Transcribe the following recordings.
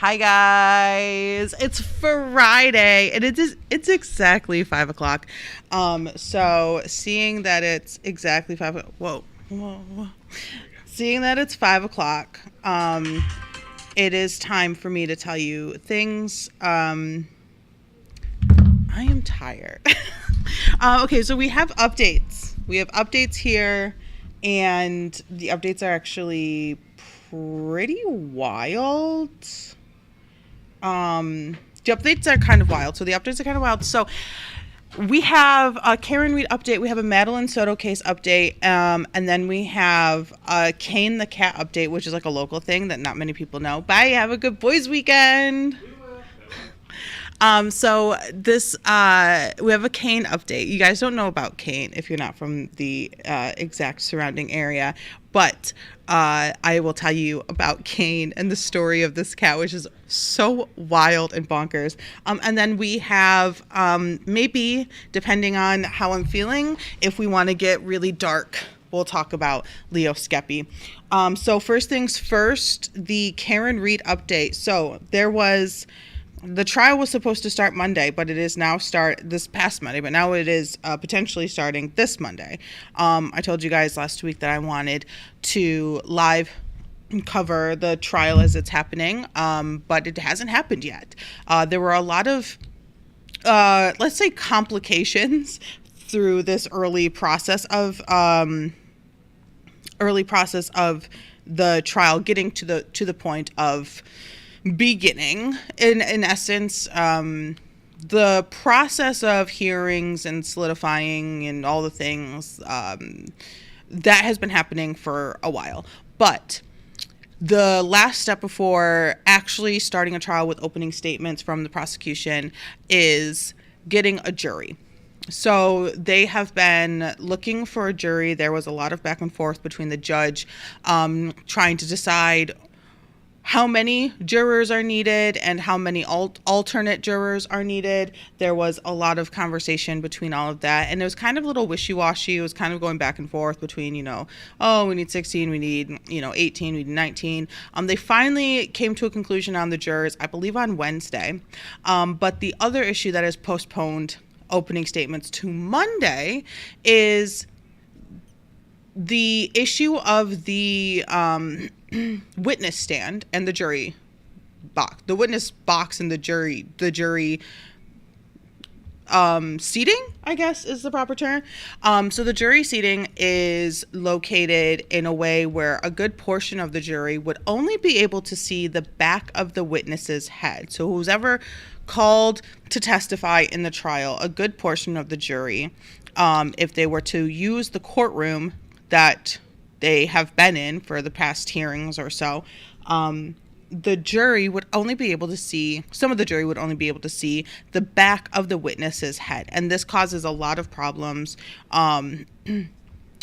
Hi guys, it's Friday and it's exactly 5 o'clock. So seeing that it's exactly 5, seeing that it's 5 o'clock, it is time for me to tell you things. I am tired. Okay, so we have updates. We have updates here, and the updates are actually pretty wild. The updates are kind of wild. So we have a Karen Reed update. We have a Madeline Soto case update. And then we have a Kane the cat update, which is like a local thing that not many people know. Bye. Have a good boys weekend. So this, we have a Kane update. You guys don't know about Kane if you're not from the exact surrounding area, but I will tell you about Kane and the story of this cat, which is so wild and bonkers. And then we have maybe, depending on how I'm feeling, if we want to get really dark, we'll talk about Leo Skepi. So first things first, the Karen Reed update. So the trial was supposed to start Monday, but it is now this past Monday, but now it is potentially starting this Monday. I told you guys last week that I wanted to live cover the trial as it's happening, but it hasn't happened yet. There were a lot of, let's say, complications through this early process of the trial getting to the point of beginning. In essence, the process of hearings and solidifying and all the things that has been happening for a while, but the last step before actually starting a trial with opening statements from the prosecution is getting a jury. So they have been looking for a jury. There was a lot of back and forth between the judge trying to decide how many jurors are needed and how many alternate jurors are needed. There was a lot of conversation between all of that, and it was kind of a little wishy-washy. It was kind of going back and forth between, we need 16, we need, 18, we need 19. They finally came to a conclusion on the jurors, I believe on Wednesday. But the other issue that has postponed opening statements to Monday is the issue of the witness stand and the jury box, the witness box and the jury seating, I guess is the proper term. So the jury seating is located in a way where a good portion of the jury would only be able to see the back of the witness's head. So who's ever called to testify in the trial, a good portion of the jury, if they were to use the courtroom that they have been in for the past hearings or so, the jury would only be able to see, some of the jury would only be able to see the back of the witness's head. And this causes a lot of problems when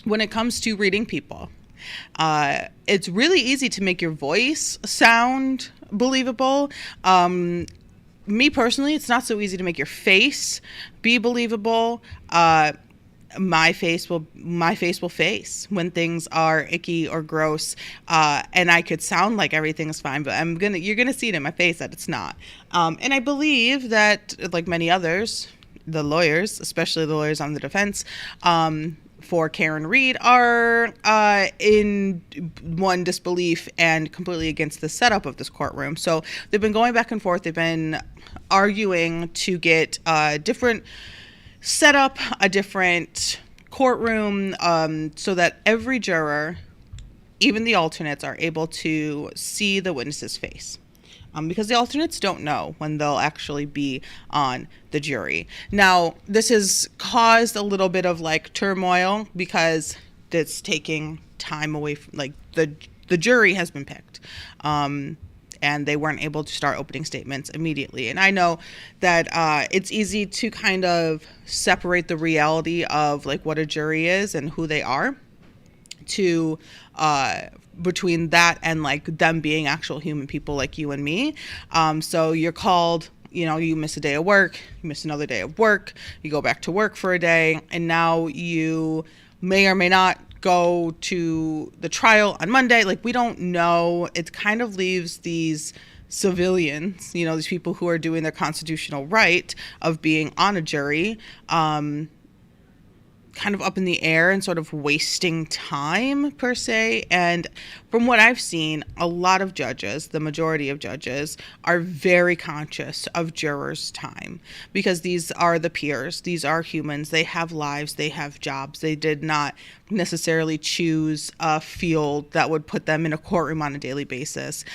it comes to reading people. It's really easy to make your voice sound believable. Me personally, it's not so easy to make your face be believable. My face will face when things are icky or gross, and I could sound like everything's fine, but you're gonna see it in my face that it's not. And I believe that, like many others, the lawyers, especially the lawyers on the defense, for Karen Reed, are in one disbelief and completely against the setup of this courtroom. So they've been going back and forth. They've been arguing to get different set up, a different courtroom, so that every juror, even the alternates, are able to see the witness's face. Because the alternates don't know when they'll actually be on the jury. Now, this has caused a little bit of like turmoil because it's taking time away from, like, the jury has been picked. And they weren't able to start opening statements immediately. And I know that it's easy to kind of separate the reality of like what a jury is and who they are to between that and like them being actual human people like you and me. So you're called, you miss a day of work, you miss another day of work, you go back to work for a day, and now you may or may not go to the trial on Monday. Like, we don't know. It kind of leaves these civilians, these people who are doing their constitutional right of being on a jury, kind of up in the air and sort of wasting time per se. And from what I've seen, a lot of judges, the majority of judges, are very conscious of jurors' time because these are the peers. These are humans. They have lives. They have jobs. They did not necessarily choose a field that would put them in a courtroom on a daily basis.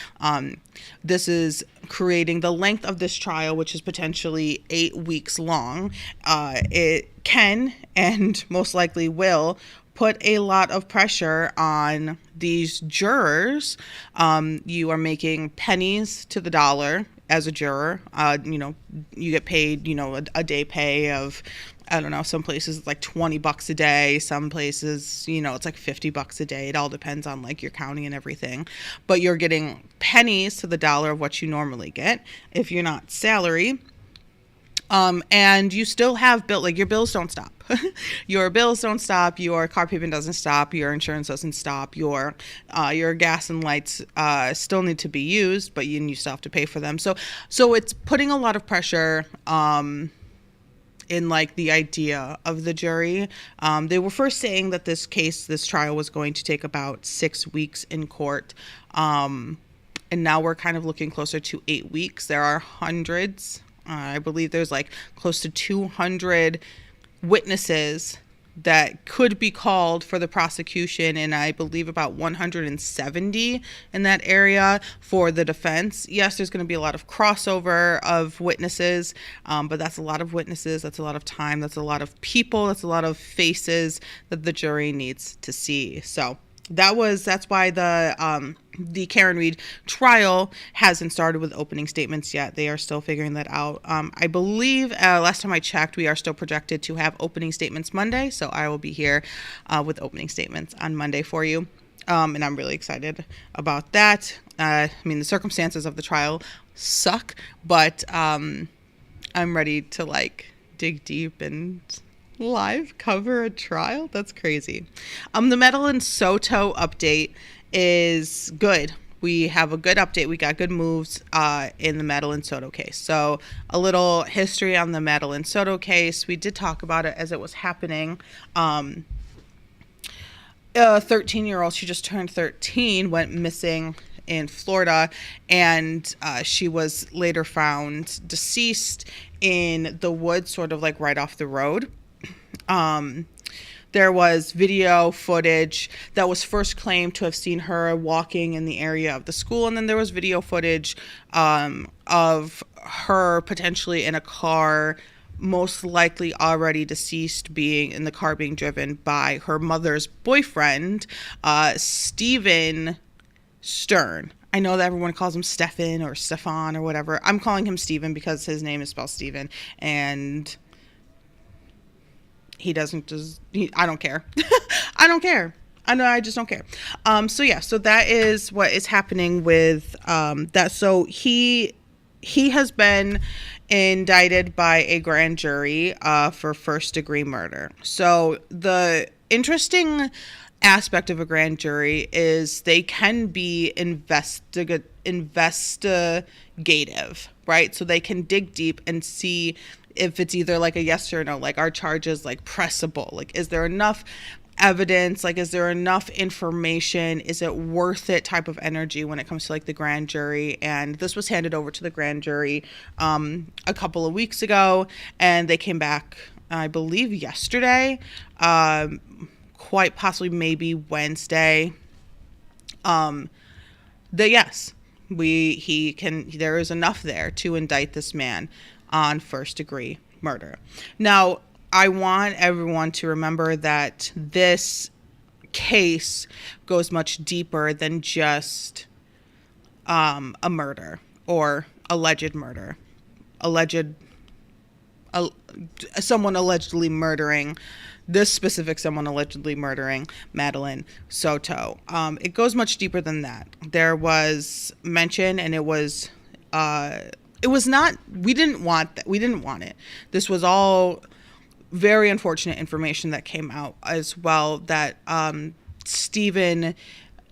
This is creating the length of this trial, which is potentially 8 weeks long. It can and most likely will put a lot of pressure on these jurors. You are making pennies to the dollar as a juror. You get paid, a day pay of, I don't know, some places it's like $20 a day. Some places, it's like $50 a day. It all depends on like your county and everything. But you're getting pennies to the dollar of what you normally get if you're not salary. And you still have like your bills don't stop. Your bills don't stop. Your car payment doesn't stop. Your insurance doesn't stop. Your gas and lights still need to be used, but you still have to pay for them. So it's putting a lot of pressure in like the idea of the jury. They were first saying that this trial was going to take about 6 weeks in court. And now we're kind of looking closer to 8 weeks. There are hundreds. I believe there's like close to 200 witnesses that could be called for the prosecution, and I believe about 170 in that area for the defense. Yes, there's going to be a lot of crossover of witnesses, but that's a lot of witnesses. That's a lot of time. That's a lot of people. That's a lot of faces that the jury needs to see. So that's why the Karen Read trial hasn't started with opening statements yet. They are still figuring that out. I believe last time I checked, we are still projected to have opening statements Monday. So I will be here with opening statements on Monday for you. And I'm really excited about that. The circumstances of the trial suck, but I'm ready to like dig deep and live cover a trial. That's crazy. The Madeline Soto update is good. We have a good update. We got good moves in the Madeline Soto case. So a little history on the Madeline Soto case. We did talk about it as it was happening. A 13-year-old, she just turned 13, went missing in Florida, and she was later found deceased in the woods, sort of like right off the road. There was video footage that was first claimed to have seen her walking in the area of the school, and then there was video footage of her potentially in a car, most likely already deceased, being in the car being driven by her mother's boyfriend, Stephen Stern. I know that everyone calls him Stefan or Stefan or whatever. I'm calling him Stephen because his name is spelled Stephen, and I don't care. I don't care. I just don't care. So that is what is happening with that. So he has been indicted by a grand jury for first-degree murder. So the interesting aspect of a grand jury is they can be investigative, right? So they can dig deep and see if it's either like a yes or no, like, are charges like pressable? Like, is there enough evidence? Like, is there enough information? Is it worth it type of energy when it comes to like the grand jury? And this was handed over to the grand jury a couple of weeks ago, and they came back I believe yesterday, quite possibly maybe Wednesday, that yes, there is enough there to indict this man on first degree murder. Now, I want everyone to remember that this case goes much deeper than just a murder or alleged murder. Someone allegedly murdering this specific someone allegedly murdering Madeline Soto. It goes much deeper than that. There was mention, and it was not. We didn't want that. We didn't want it. This was all very unfortunate information that came out as well. That Stephen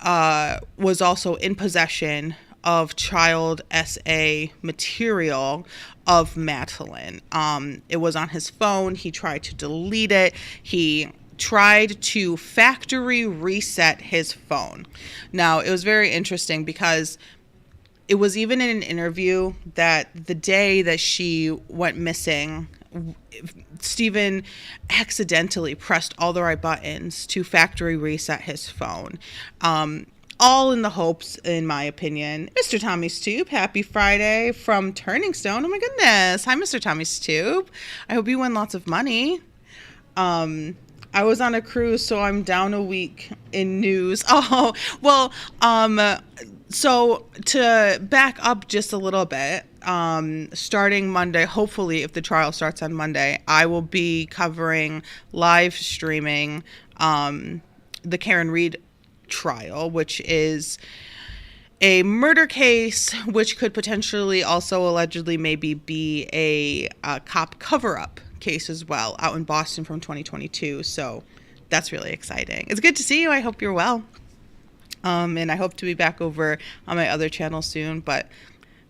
was also in possession of child SA material of Madeline. It was on his phone. He tried to delete it. He tried to factory reset his phone. Now, it was very interesting because it was even in an interview that the day that she went missing, Stephen accidentally pressed all the right buttons to factory reset his phone. All in the hopes, in my opinion. Mr. Tommy Stoop, happy Friday from Turning Stone. Oh my goodness. Hi, Mr. Tommy Stoop. I hope you win lots of money. I was on a cruise, so I'm down a week in news. Oh, well, so to back up just a little bit, starting Monday, hopefully if the trial starts on Monday, I will be covering live streaming the Karen Reed trial, which is a murder case which could potentially also allegedly maybe be a cop cover-up case as well out in Boston from 2022. So that's really exciting. It's good to see you. I hope you're well. And I hope to be back over on my other channel soon. But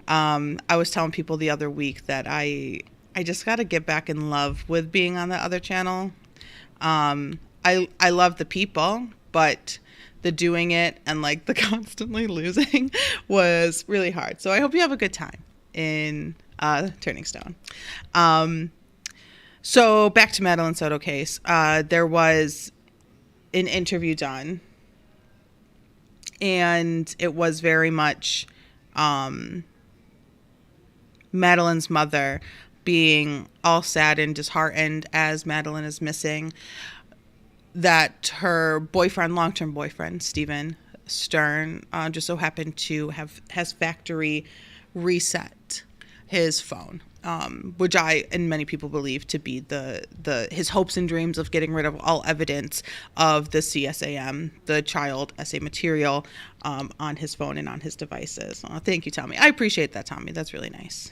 I was telling people the other week that I just got to get back in love with being on the other channel. I love the people, but the doing it and like the constantly losing was really hard. So I hope you have a good time in Turning Stone. So back to Madeline Soto case. There was an interview done, and it was very much Madeline's mother being all sad and disheartened as Madeline is missing, that her boyfriend, long-term boyfriend, Stephen Stern, just so happened to has factory reset his phone, which I and many people believe to be his hopes and dreams of getting rid of all evidence of the CSAM, the child SA material, on his phone and on his devices. Thank you, Tommy. I appreciate that, Tommy. That's really nice.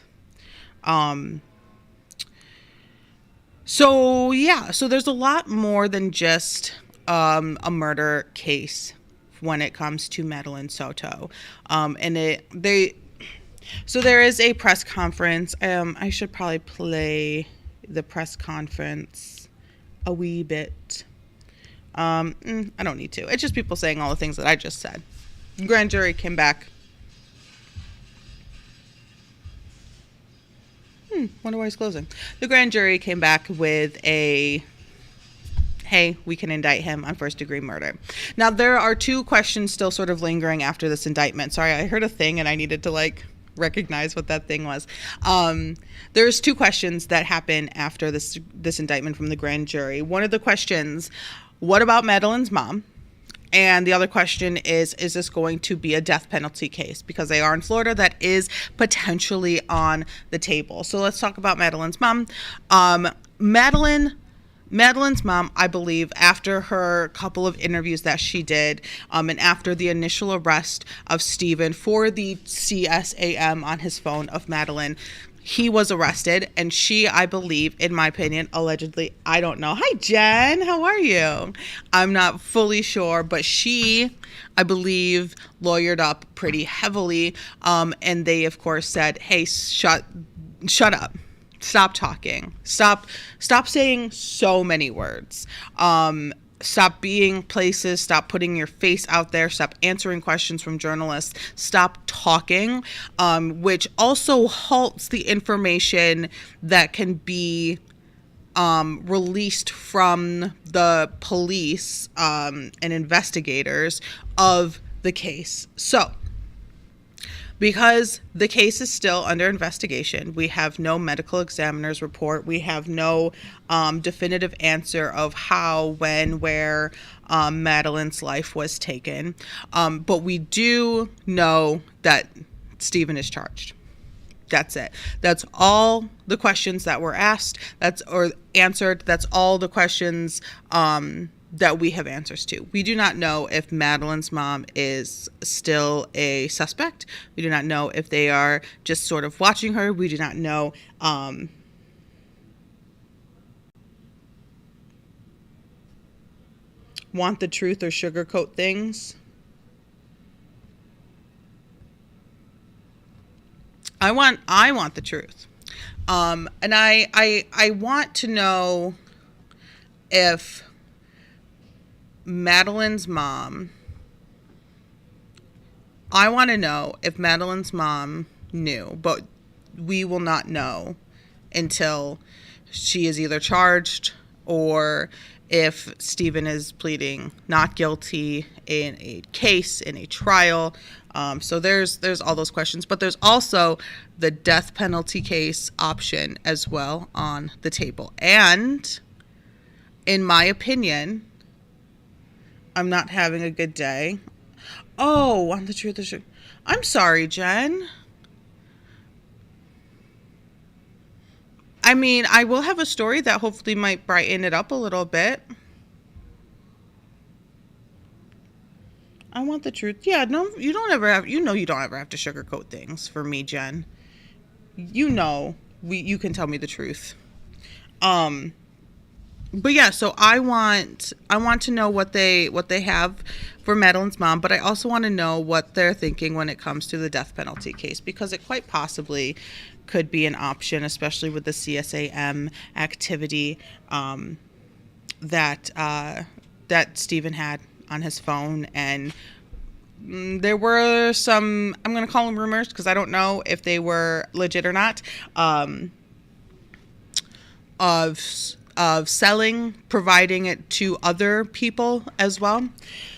So there's a lot more than just a murder case when it comes to Madeline Soto. So there is a press conference. I should probably play the press conference a wee bit. I don't need to. It's just people saying all the things that I just said. The grand jury came back. Wonder why he's closing. The grand jury came back with hey, we can indict him on first degree murder. Now, there are two questions still sort of lingering after this indictment. Sorry, I heard a thing and I needed to recognize what that thing was. There's two questions that happen after this indictment from the grand jury. One of the questions, what about Madeline's mom? And the other question is this going to be a death penalty case? Because they are in Florida, that is potentially on the table. So let's talk about Madeline's mom. Madeline's mom, I believe, after her couple of interviews that she did, and after the initial arrest of Stephen for the CSAM on his phone of Madeline, he was arrested, and she, I believe, in my opinion, allegedly, I don't know. Hi, Jen. How are you? I'm not fully sure, but she, I believe, lawyered up pretty heavily, and they, of course, said, hey, shut up. Stop talking. Stop saying so many words. Stop being places. Stop putting your face out there. Stop answering questions from journalists. Stop talking, which also halts the information that can be released from the police and investigators of the case. So, because the case is still under investigation, we have no medical examiner's report. We have no definitive answer of how, when, where Madeline's life was taken. But we do know that Stephen is charged. That's it. That's all the questions that were asked. Or answered. That's all the questions that we have answers to. We do not know if Madeline's mom is still a suspect. We do not know if they are just sort of watching her. We do not know. Want the truth or sugarcoat things? I want the truth. And I want to know if Madeline's mom, I want to know if Madeline's mom knew, but we will not know until she is either charged or if Stephen is pleading not guilty in a case, in a trial. So there's all those questions, but there's also the death penalty case option as well on the table. And in my opinion, I'm not having a good day. Oh, on the truth of sugar. I'm sorry, Jen. I mean, I will have a story that hopefully might brighten it up a little bit. I want the truth. Yeah, no, you don't ever have to sugarcoat things for me, Jen. You know, you can tell me the truth. But yeah, so I want to know what they have for Madeline's mom, but I also want to know what they're thinking when it comes to the death penalty case, because it quite possibly could be an option, especially with the CSAM activity that Stephen had on his phone. And there were some, I'm going to call them rumors because I don't know if they were legit or not, of selling, providing it to other people as well.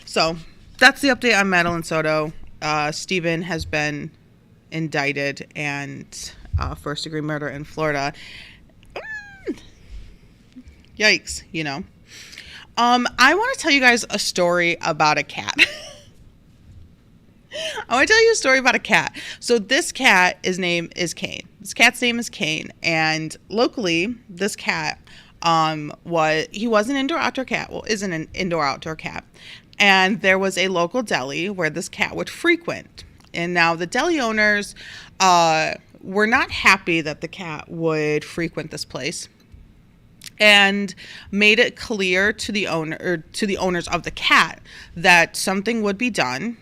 So that's the update on Madeline Soto. Stephen has been indicted and first degree murder in Florida. Yikes, you know. I want to tell you guys a story about a cat. I want to tell you a story about a cat. So this cat, his name is Kane. This cat's name is Kane, and locally, this cat was an indoor-outdoor cat. Well, isn't an indoor-outdoor cat. And there was a local deli where this cat would frequent. And now the deli owners were not happy that the cat would frequent this place, and made it clear to the owners of the cat that something would be done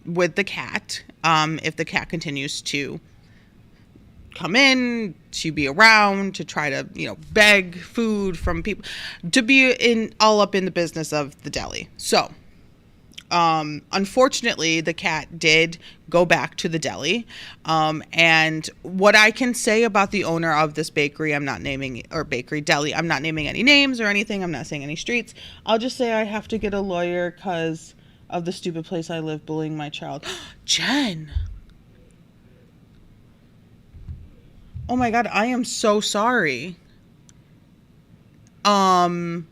with the cat if the cat continues to come in, to be around, to try to, beg food from people, to be all up in the business of the deli. So, unfortunately, the cat did go back to the deli. And what I can say about the owner of this bakery, I'm not naming any names or anything. I'm not saying any streets. I'll just say I have to get a lawyer because of the stupid place I live bullying my child. Jen. Oh my God, I am so sorry. Oh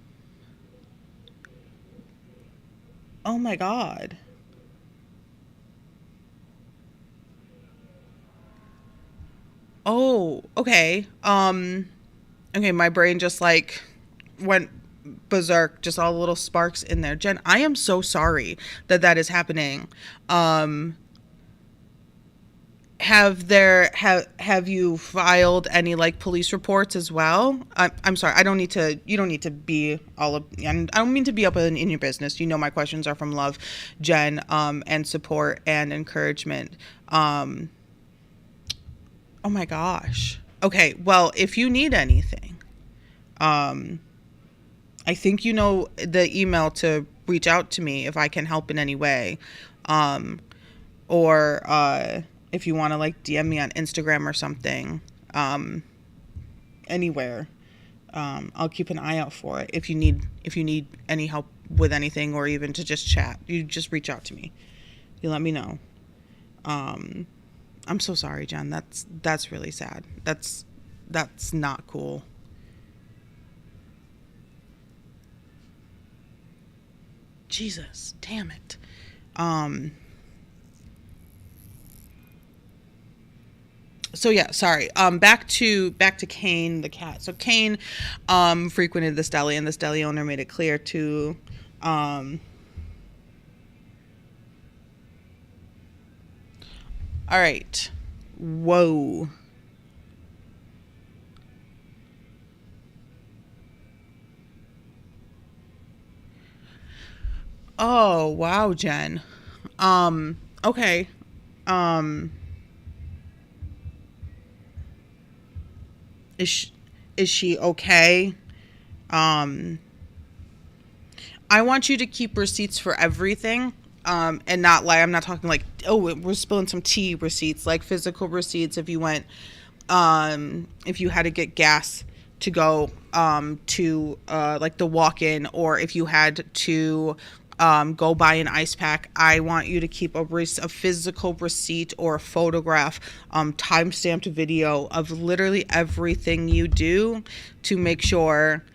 my God. Oh, okay. Okay, my brain just went berserk, just all the little sparks in there. Jen, I am so sorry that is happening. Have you filed any police reports as well? I'm sorry. You don't need to be all up. I don't mean to be up in your business. My questions are from love, Jen, and support and encouragement. Oh my gosh. Okay. Well, if you need anything, I think the email to reach out to me if I can help in any way, or if you want to DM me on Instagram or something, anywhere, I'll keep an eye out for it. If you need any help with anything, or even to just chat, you just reach out to me. You let me know. I'm so sorry, Jen. That's really sad. That's not cool. Jesus, damn it. So yeah, sorry. Back to Kane the cat. So Kane frequented this deli, and this deli owner made it clear to all right. Whoa. Oh, wow, Jen. Okay. Um is she, is she okay? Um I want you to keep receipts for everything. And not lie. I'm not talking like, oh, we're spilling some tea receipts, like physical receipts. If you went, if you had to get gas to go to like the walk-in, or if you had to go buy an ice pack, I want you to keep a physical receipt or a photograph, time-stamped video of literally everything you do to make sure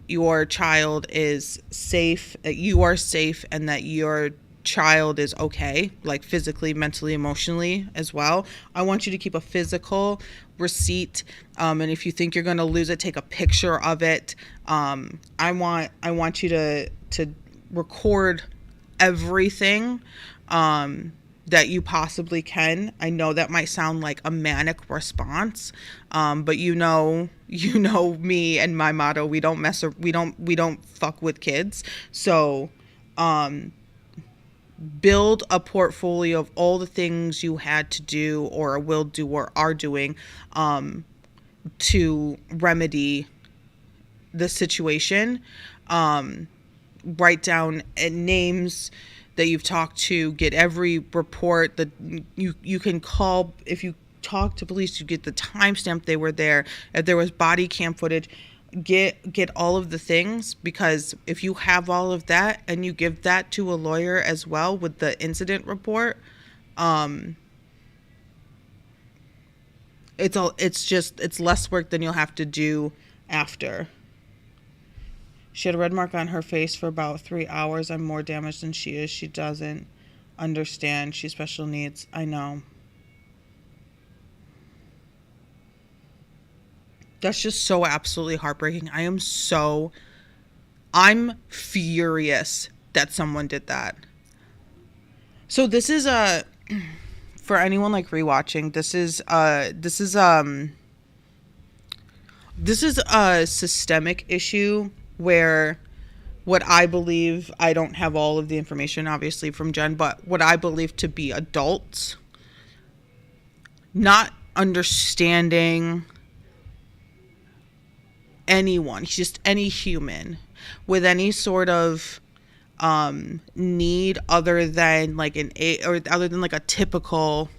your child is safe, that you are safe, and that your child is okay, like physically, mentally, emotionally as well. I want you to keep a physical receipt, and if you think you're going to lose it, take a picture of it. I want you to record everything that you possibly can. I know that might sound like a manic response, but you know me and my motto: we don't fuck with kids. So build a portfolio of all the things you had to do, or will do, or are doing to remedy the situation. Write down names that you've talked to, get every report that you can call. If you talk to police, you get the timestamp they were there. If there was body cam footage, get all of the things, because if you have all of that and you give that to a lawyer as well with the incident report, it's less work than you'll have to do after. She had a red mark on her face for about 3 hours. I'm more damaged than she is. She doesn't understand. She's special needs. I know. That's just so absolutely heartbreaking. I'm furious that someone did that. So this is for anyone like rewatching, this is a systemic issue where what I believe, I don't have all of the information obviously from Jen, but what I believe to be adults not understanding anyone, just any human with any sort of need other than like other than like a typical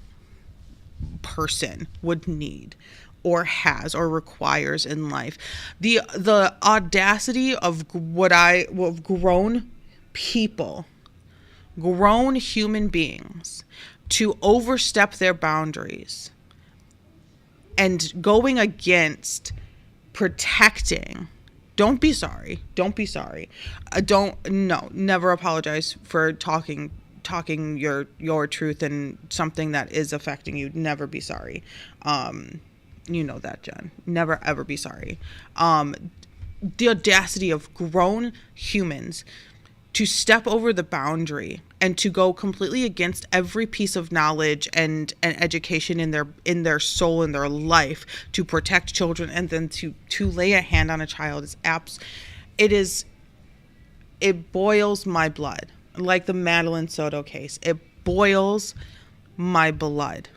person would need or has or requires in life. The audacity of grown people, grown human beings, to overstep their boundaries and going against protecting. Don't be sorry. Never apologize for talking your truth and something that is affecting you. Never be sorry. You know that, Jen. Never ever be sorry. The audacity of grown humans to step over the boundary and to go completely against every piece of knowledge and education in their soul, in their life, to protect children, and then to lay a hand on a child it boils my blood. Like the Madeline Soto case, it boils my blood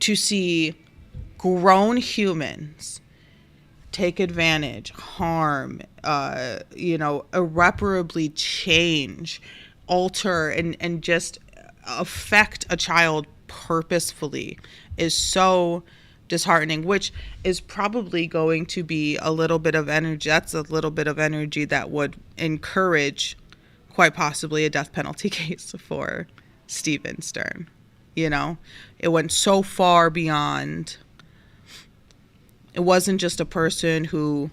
to see grown humans take advantage, harm, irreparably change, alter, and just affect a child purposefully is so disheartening, which is probably going to be a little bit of energy. That's a little bit of energy that would encourage quite possibly a death penalty case for Steven Stern. You know, it went so far beyond. It wasn't just a person who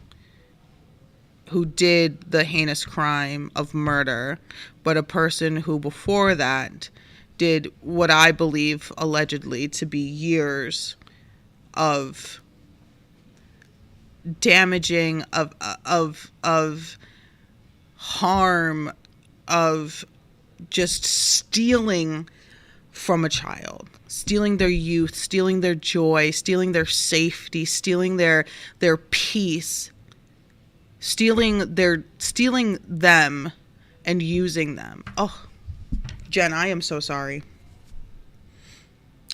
did the heinous crime of murder, but a person who before that did what I believe allegedly to be years of damaging, of harm, of just stealing from a child, stealing their youth, stealing their joy, stealing their safety, stealing their peace, stealing them and using them. Oh, Jen, I am so sorry.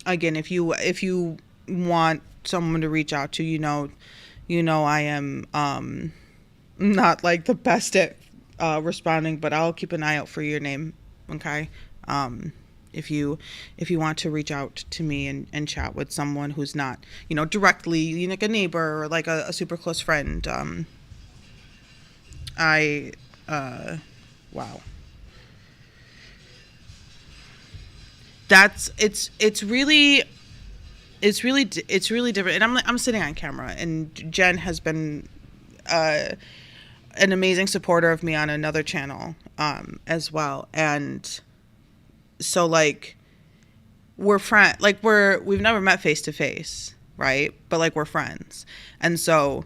Again, if you want someone to reach out to, you know I am not like the best at responding, but I'll keep an eye out for your name. Okay. If you want to reach out to me and chat with someone who's not, directly like a neighbor or like a super close friend. Wow. It's really different. And I'm sitting on camera, and Jen has been an amazing supporter of me on another channel as well. And so like we're friends, like we've never met face to face, right? But like we're friends. And so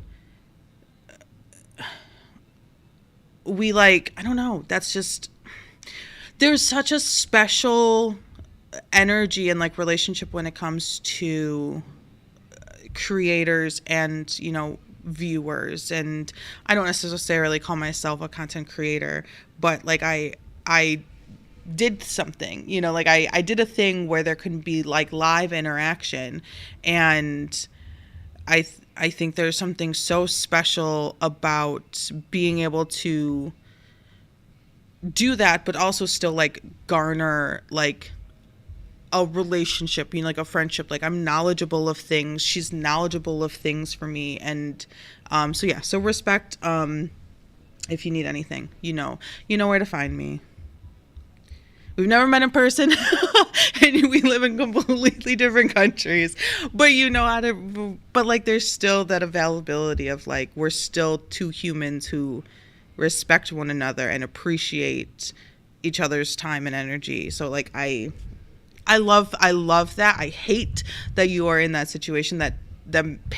we like, I don't know, that's just, there's such a special energy and like relationship when it comes to creators and viewers. And I don't necessarily call myself a content creator, but like I did something, like I did a thing where there can be like live interaction, and I think there's something so special about being able to do that, but also still like garner like a relationship, like a friendship. Like I'm knowledgeable of things, she's knowledgeable of things for me, and so respect. If you need anything, you know where to find me. We've never met in person and we live in completely different countries, but but like there's still that availability of like we're still two humans who respect one another and appreciate each other's time and energy. So like I love that. I hate that you are in that situation. That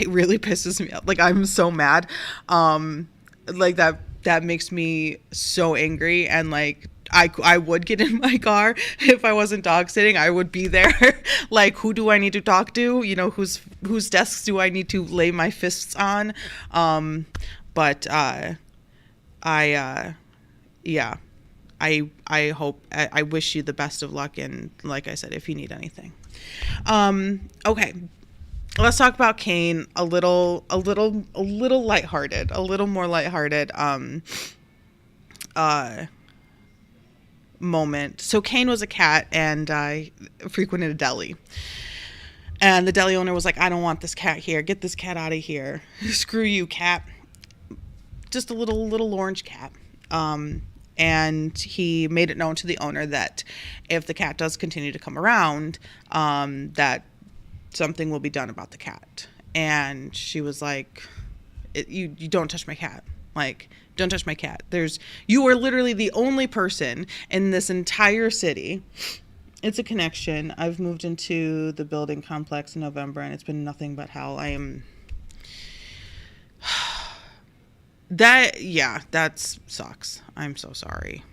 really pisses me off. Like I'm so mad. Like that makes me so angry, and like I would get in my car if I wasn't dog sitting. I would be there. Like, who do I need to talk to? Whose desks do I need to lay my fists on? But I hope, I wish you the best of luck. And like I said, if you need anything. Okay. Let's talk about Kane a little lighthearted, a little more lighthearted, moment. So Kane was a cat, and I frequented a deli, and the deli owner was like, I don't want this cat here. Get this cat out of here. Screw you, cat. Just a little orange cat. And he made it known to the owner that if the cat does continue to come around, that something will be done about the cat. And she was like, you don't touch my cat. Like, don't touch my cat. You are literally the only person in this entire city. It's a connection. I've moved into the building complex in November, and it's been nothing but hell. That sucks. I'm so sorry.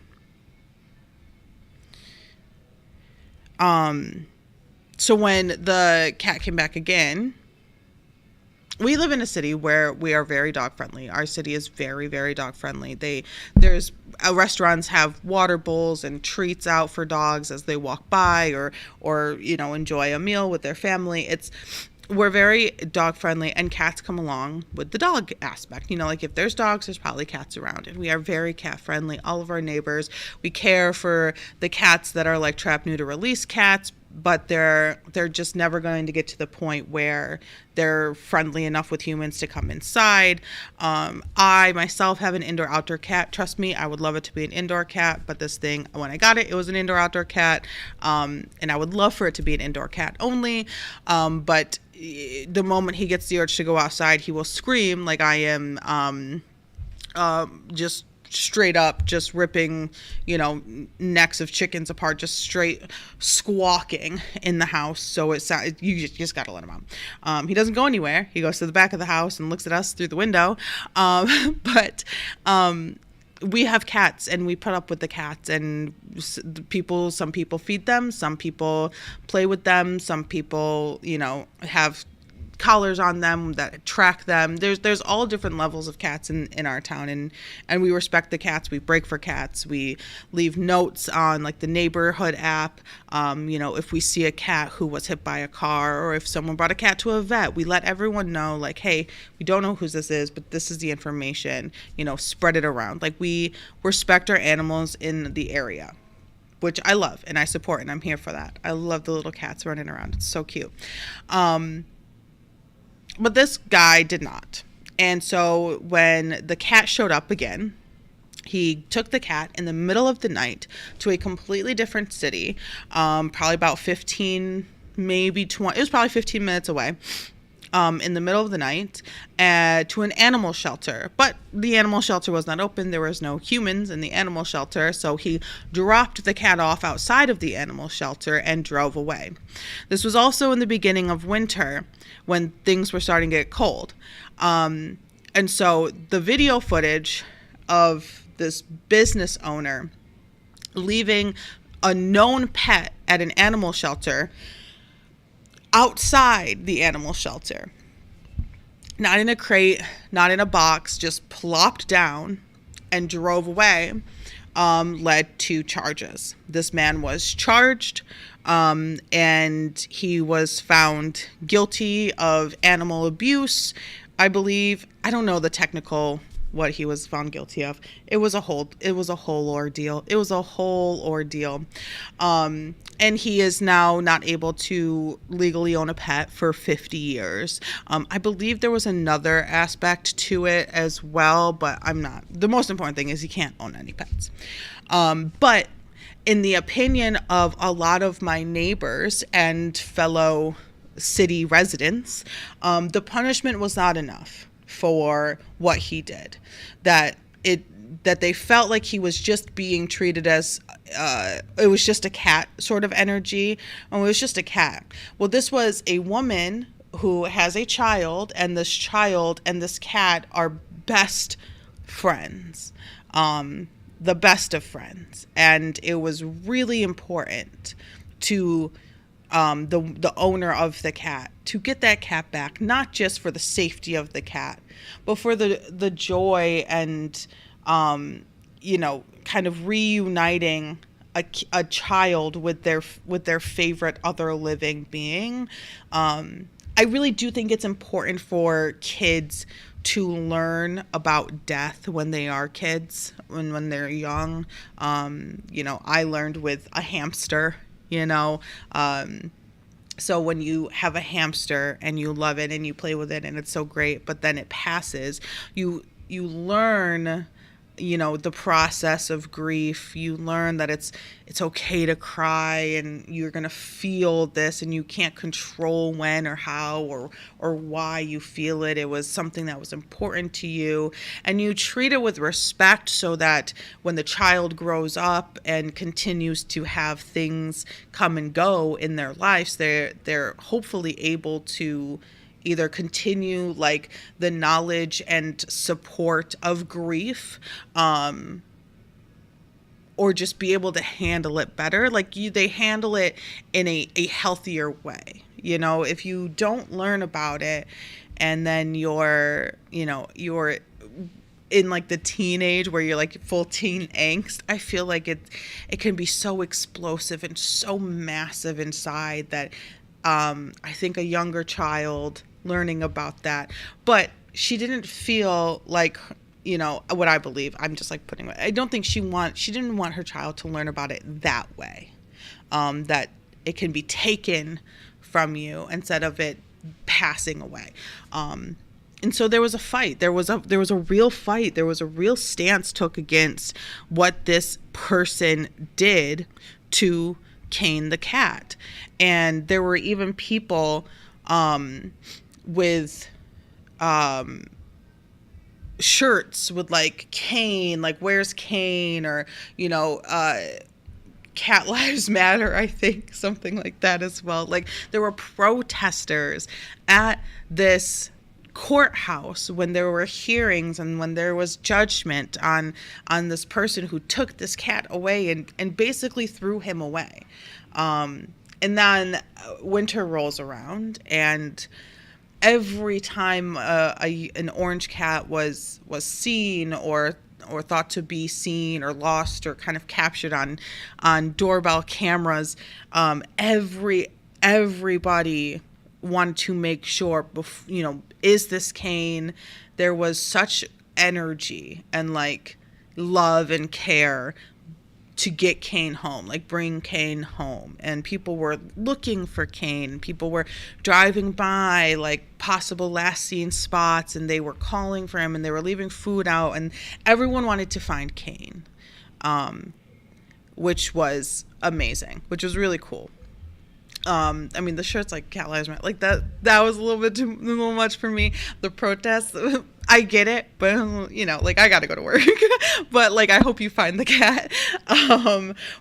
So when the cat came back again, we live in a city where we are very dog friendly. Our city is very, very dog friendly. Restaurants have water bowls and treats out for dogs as they walk by or enjoy a meal with their family. We're very dog friendly, and cats come along with the dog aspect. Like if there's dogs, there's probably cats around, and we are very cat friendly. All of our neighbors, we care for the cats that are like trap, neuter, release cats. but they're just never going to get to the point where they're friendly enough with humans to come inside. I myself have an indoor outdoor cat. Trust me, I would love it to be an indoor cat, but this thing, when I got it, it was an indoor outdoor cat, and I would love for it to be an indoor cat only, but the moment he gets the urge to go outside, he will scream like I am, just straight up just ripping, necks of chickens apart, just straight squawking in the house. So you just gotta let him out. He doesn't go anywhere. He goes to the back of the house and looks at us through the window. But we have cats, and we put up with the cats, and some people feed them, some people play with them, some people, have collars on them that track them. There's all different levels of cats in our town, and we respect the cats. We break for cats. We leave notes on like the neighborhood app. If we see a cat who was hit by a car, or if someone brought a cat to a vet, we let everyone know, like, hey, we don't know who this is, but this is the information. Spread it around. Like, we respect our animals in the area, which I love and I support, and I'm here for that. I love the little cats running around. It's so cute. But this guy did not. And so when the cat showed up again, he took the cat in the middle of the night to a completely different city, probably about 15, maybe 20, it was probably 15 minutes away, in the middle of the night, to an animal shelter. But the animal shelter was not open. There was no humans in the animal shelter. So he dropped the cat off outside of the animal shelter and drove away. This was also in the beginning of winter, when things were starting to get cold. And so the video footage of this business owner leaving a known pet at an animal shelter outside the animal shelter, not in a crate, not in a box, just plopped down and drove away, led to charges. This man was charged, and he was found guilty of animal abuse, I believe. I don't know the technical what he was found guilty of. It was a whole ordeal. And he is now not able to legally own a pet for 50 years. I believe there was another aspect to it as well, but the most important thing is he can't own any pets. But in the opinion of a lot of my neighbors and fellow city residents, the punishment was not enough for what he did. That they felt like he was just being treated as it was just a cat sort of energy. Oh, it was just a cat. Well, this was a woman who has a child, and this child and this cat are best friends. The best of friends. And it was really important to the owner of the cat to get that cat back, not just for the safety of the cat, but for the joy and kind of reuniting a child with their favorite other living being. I really do think it's important for kids to learn about death when they are kids, when they're young. I learned with a hamster, so when you have a hamster and you love it and you play with it and it's so great, but then it passes, you learn, the process of grief. You learn that it's okay to cry, and you're going to feel this, and you can't control when or how or why you feel it. It was something that was important to you, and you treat it with respect, so that when the child grows up and continues to have things come and go in their lives, they're hopefully able to either continue like the knowledge and support of grief, or just be able to handle it better. Like they handle it in a healthier way. If you don't learn about it, and then you're in like the teenage where you're like full teen angst, I feel like it can be so explosive and so massive inside that I think a younger child learning about that, but she didn't feel like, what I believe, I'm just like putting it, I don't think she didn't want her child to learn about it that way, that it can be taken from you instead of it passing away. And so there was a fight. There was a real fight. There was a real stance took against what this person did to Kane the cat. And there were even people with shirts with like Kane, like where's Kane, or Cat Lives Matter, I think, something like that as well. Like there were protesters at this courthouse when there were hearings and when there was judgment on this person who took this cat away and basically threw him away. And then winter rolls around, and every time an orange cat was seen or thought to be seen or lost or kind of captured on doorbell cameras, everybody wanted to make sure, is this Kane? There was such energy and like love and care to get Kane home, like bring Kane home. And people were looking for Kane. People were driving by like possible last seen spots, and they were calling for him, and they were leaving food out, and everyone wanted to find Kane, which was amazing, which was really cool. I mean, the shirts like Cat Lives Matter, like that was a little much for me. The protests, I get it, but like I gotta go to work. But like I hope you find the cat.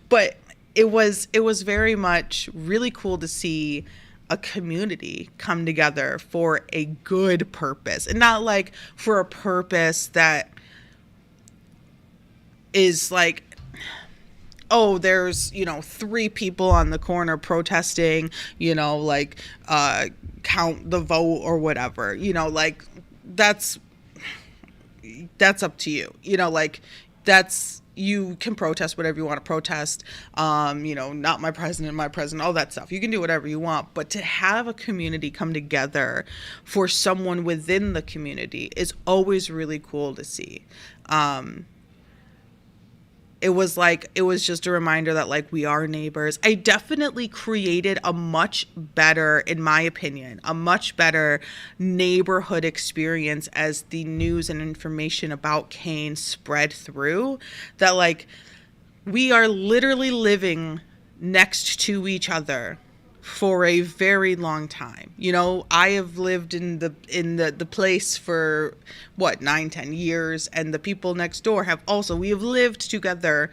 But it was very much really cool to see a community come together for a good purpose, and not like for a purpose that is like, oh, there's, 3 people on the corner protesting, like, count the vote or whatever, like, that's up to you, like, you can protest whatever you want to protest, not my president, all that stuff. You can do whatever you want, but to have a community come together for someone within the community is always really cool to see. It was just a reminder that like we are neighbors. I definitely created a much better, in my opinion, a much better neighborhood experience as the news and information about Kane spread through, that like we are literally living next to each other for a very long time. I have lived in the place for 9-10 years, and the people next door we have lived together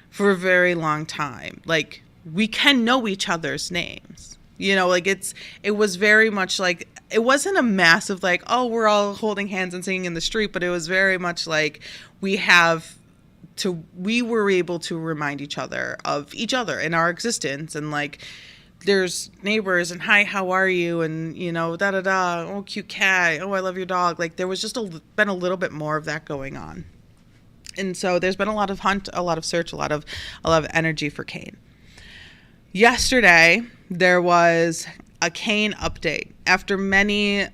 for a very long time. Like we can know each other's names, like it was very much like, it wasn't a massive like, oh, we're all holding hands and singing in the street, but it was very much like we were able to remind each other of each other in our existence, and like there's neighbors and hi, how are you, and oh, cute cat, oh, I love your dog. Like there was just been a little bit more of that going on, and so there's been a lot of hunt, a lot of search, a lot of energy for Kane. Yesterday there was a Kane update after many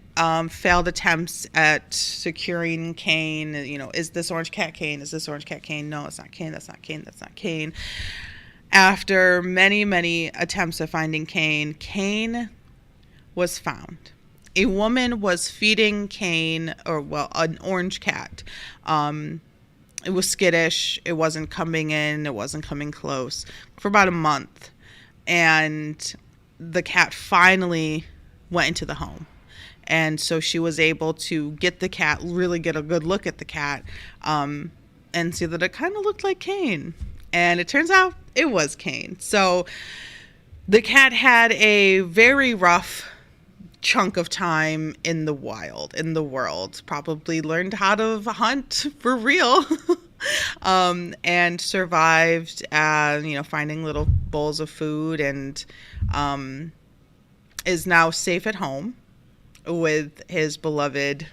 failed attempts at securing Kane. Is this orange cat Kane? Is this orange cat Kane? No, it's not Kane. That's not Kane. That's not Kane. After many, many attempts at finding Kane, Kane was found. A woman was feeding Kane, an orange cat. It was skittish. It wasn't coming in. It wasn't coming close for about a month. And the cat finally went into the home. And so she was able to get the cat, really get a good look at the cat, and see that it kind of looked like Kane. And it turns out it was Kane. So the cat had a very rough chunk of time in the wild, in the world, probably learned how to hunt for real, and survived, finding little bowls of food, and is now safe at home with his beloved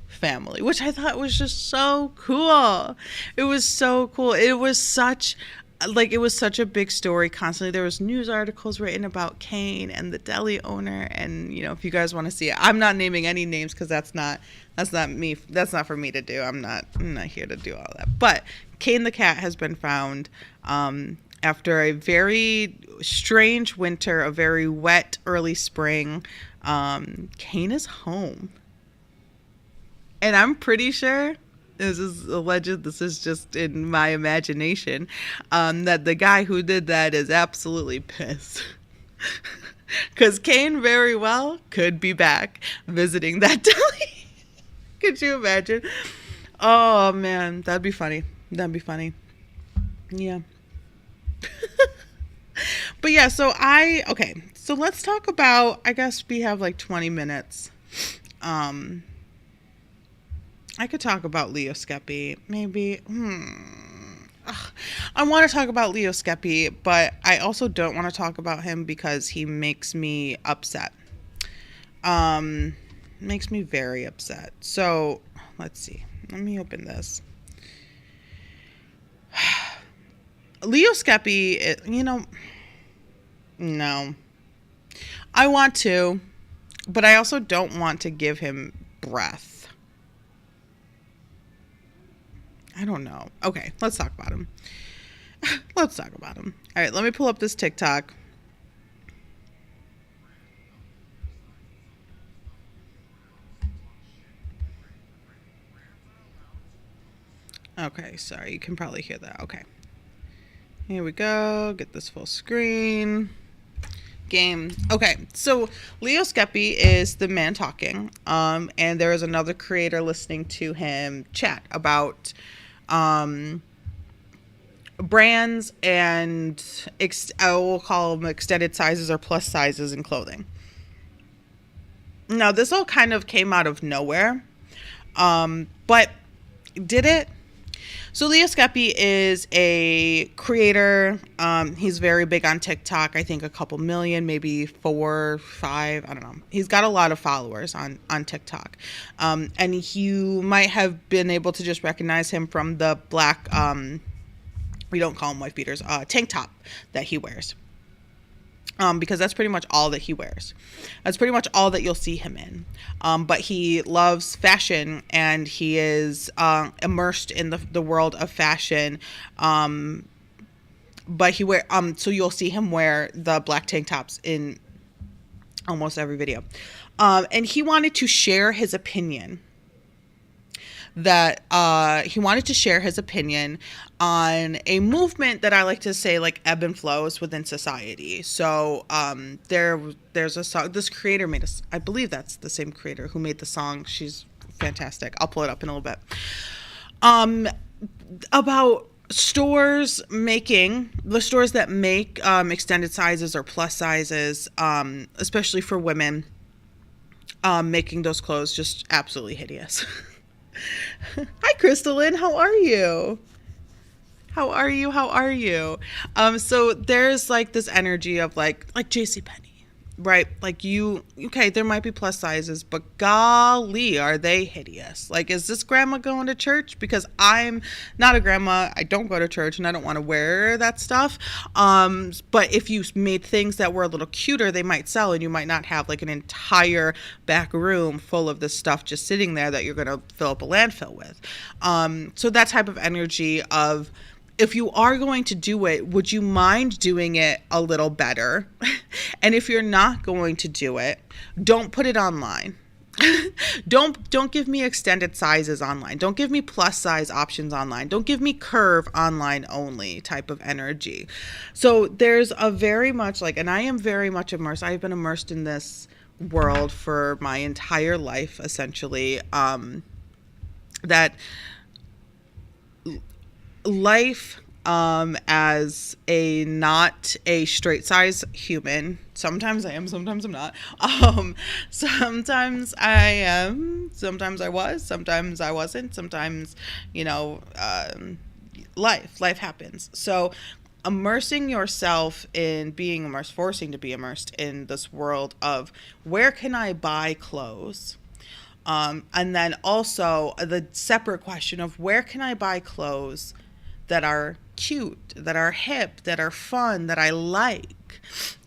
family, which I thought was just so cool. It was so cool. It was such a big story constantly. There was news articles written about Kane and the deli owner, and if you guys want to see it, I'm not naming any names because that's not me. That's not for me to do. I'm not here to do all that. But Kane the cat has been found, After a very strange winter, a very wet early spring, Kane is home. And I'm pretty sure, this is alleged, this is just in my imagination, that the guy who did that is absolutely pissed. Because Kane very well could be back visiting that deli. Could you imagine? Oh, man, that'd be funny. That'd be funny. Yeah. But yeah, okay, so let's talk about, I guess we have like 20 minutes. I could talk about Leo Skepi, maybe. I want to talk about Leo Skepi, but I also don't want to talk about him because he makes me upset. Makes me very upset. So, let's see. Let me open this. Leo Skepi, no. I want to, but I also don't want to give him breath. I don't know. Okay, let's talk about him. Let's talk about him. All right, let me pull up this TikTok. Okay, sorry, you can probably hear that. Okay. Here we go. Get this full screen. Game. Okay, so Leo Skepi is the man talking, and there is another creator listening to him chat about brands and I will call them extended sizes or plus sizes in clothing. Now, this all kind of came out of nowhere, but did it? So Leo Skepi is a creator. He's very big on TikTok. I think a couple million, maybe 4, 5. I don't know. He's got a lot of followers on TikTok. And you might have been able to just recognize him from the black, we don't call them wife beaters, tank top that he wears. Because that's pretty much all that he wears. That's pretty much all that you'll see him in. But he loves fashion, and he is immersed in the world of fashion. But he so you'll see him wear the black tank tops in almost every video. And he wanted to share his opinion. He wanted to share his opinion on a movement that I like to say like ebb and flows within society. So there's a song this creator made I believe that's the same creator who made the song. She's fantastic. I'll pull it up in a little bit. About the stores that make extended sizes or plus sizes, especially for women, making those clothes just absolutely hideous. Hi, Crystalline. How are you? How are you? So there's like this energy of like JCPenney, right? Like there might be plus sizes, but golly, are they hideous? Like, is this grandma going to church? Because I'm not a grandma. I don't go to church and I don't want to wear that stuff. But if you made things that were a little cuter, they might sell, and you might not have like an entire back room full of this stuff just sitting there that you're going to fill up a landfill with. So that type of energy of, if you are going to do it, would you mind doing it a little better? And if you're not going to do it, don't put it online. Don't give me extended sizes online. Don't give me plus size options online. Don't give me curve online only type of energy. So there's a very much like, and I am very much immersed. I've been immersed in this world for my entire life, essentially. That life as a not a straight size human, sometimes I am, sometimes I'm not, sometimes I am, sometimes I was, sometimes I wasn't, sometimes life happens. So immersing yourself in being immersed, forcing to be immersed in this world of where can I buy clothes? And then also the separate question of where can I buy clothes that are cute, that are hip, that are fun, that I like.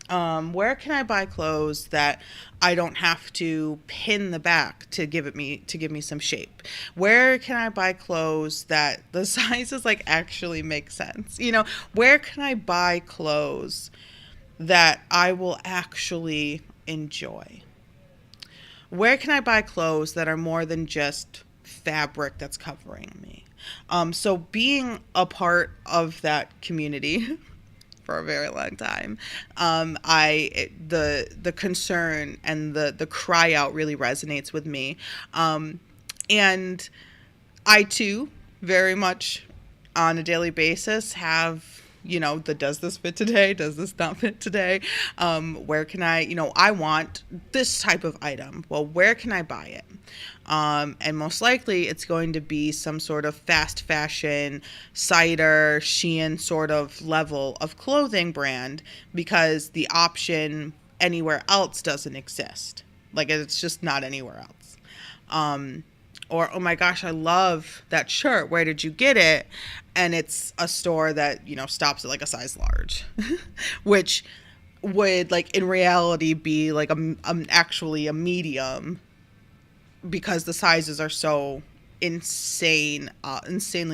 Where can I buy clothes that I don't have to pin the back to give me some shape? Where can I buy clothes that the sizes like actually make sense? Where can I buy clothes that I will actually enjoy? Where can I buy clothes that are more than just fabric that's covering me? So being a part of that community for a very long time, the concern and the cry out really resonates with me, and I too very much on a daily basis have the does this fit today? Does this not fit today? Where can I want this type of item. Well, where can I buy it? And most likely it's going to be some sort of fast fashion, Cider, Shein sort of level of clothing brand, because the option anywhere else doesn't exist. Like, it's just not anywhere else. Or, oh my gosh, I love that shirt. Where did you get it? And it's a store that, stops at like a size large, which would like in reality be like actually a medium, because the sizes are so insanely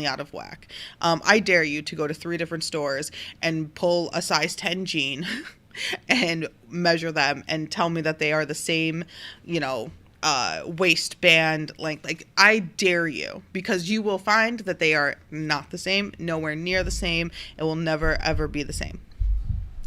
out of whack. I dare you to go to 3 different stores and pull a size 10 jean and measure them and tell me that they are the same, waistband length. Like, I dare you, because you will find that they are not the same, nowhere near the same. It will never ever be the same.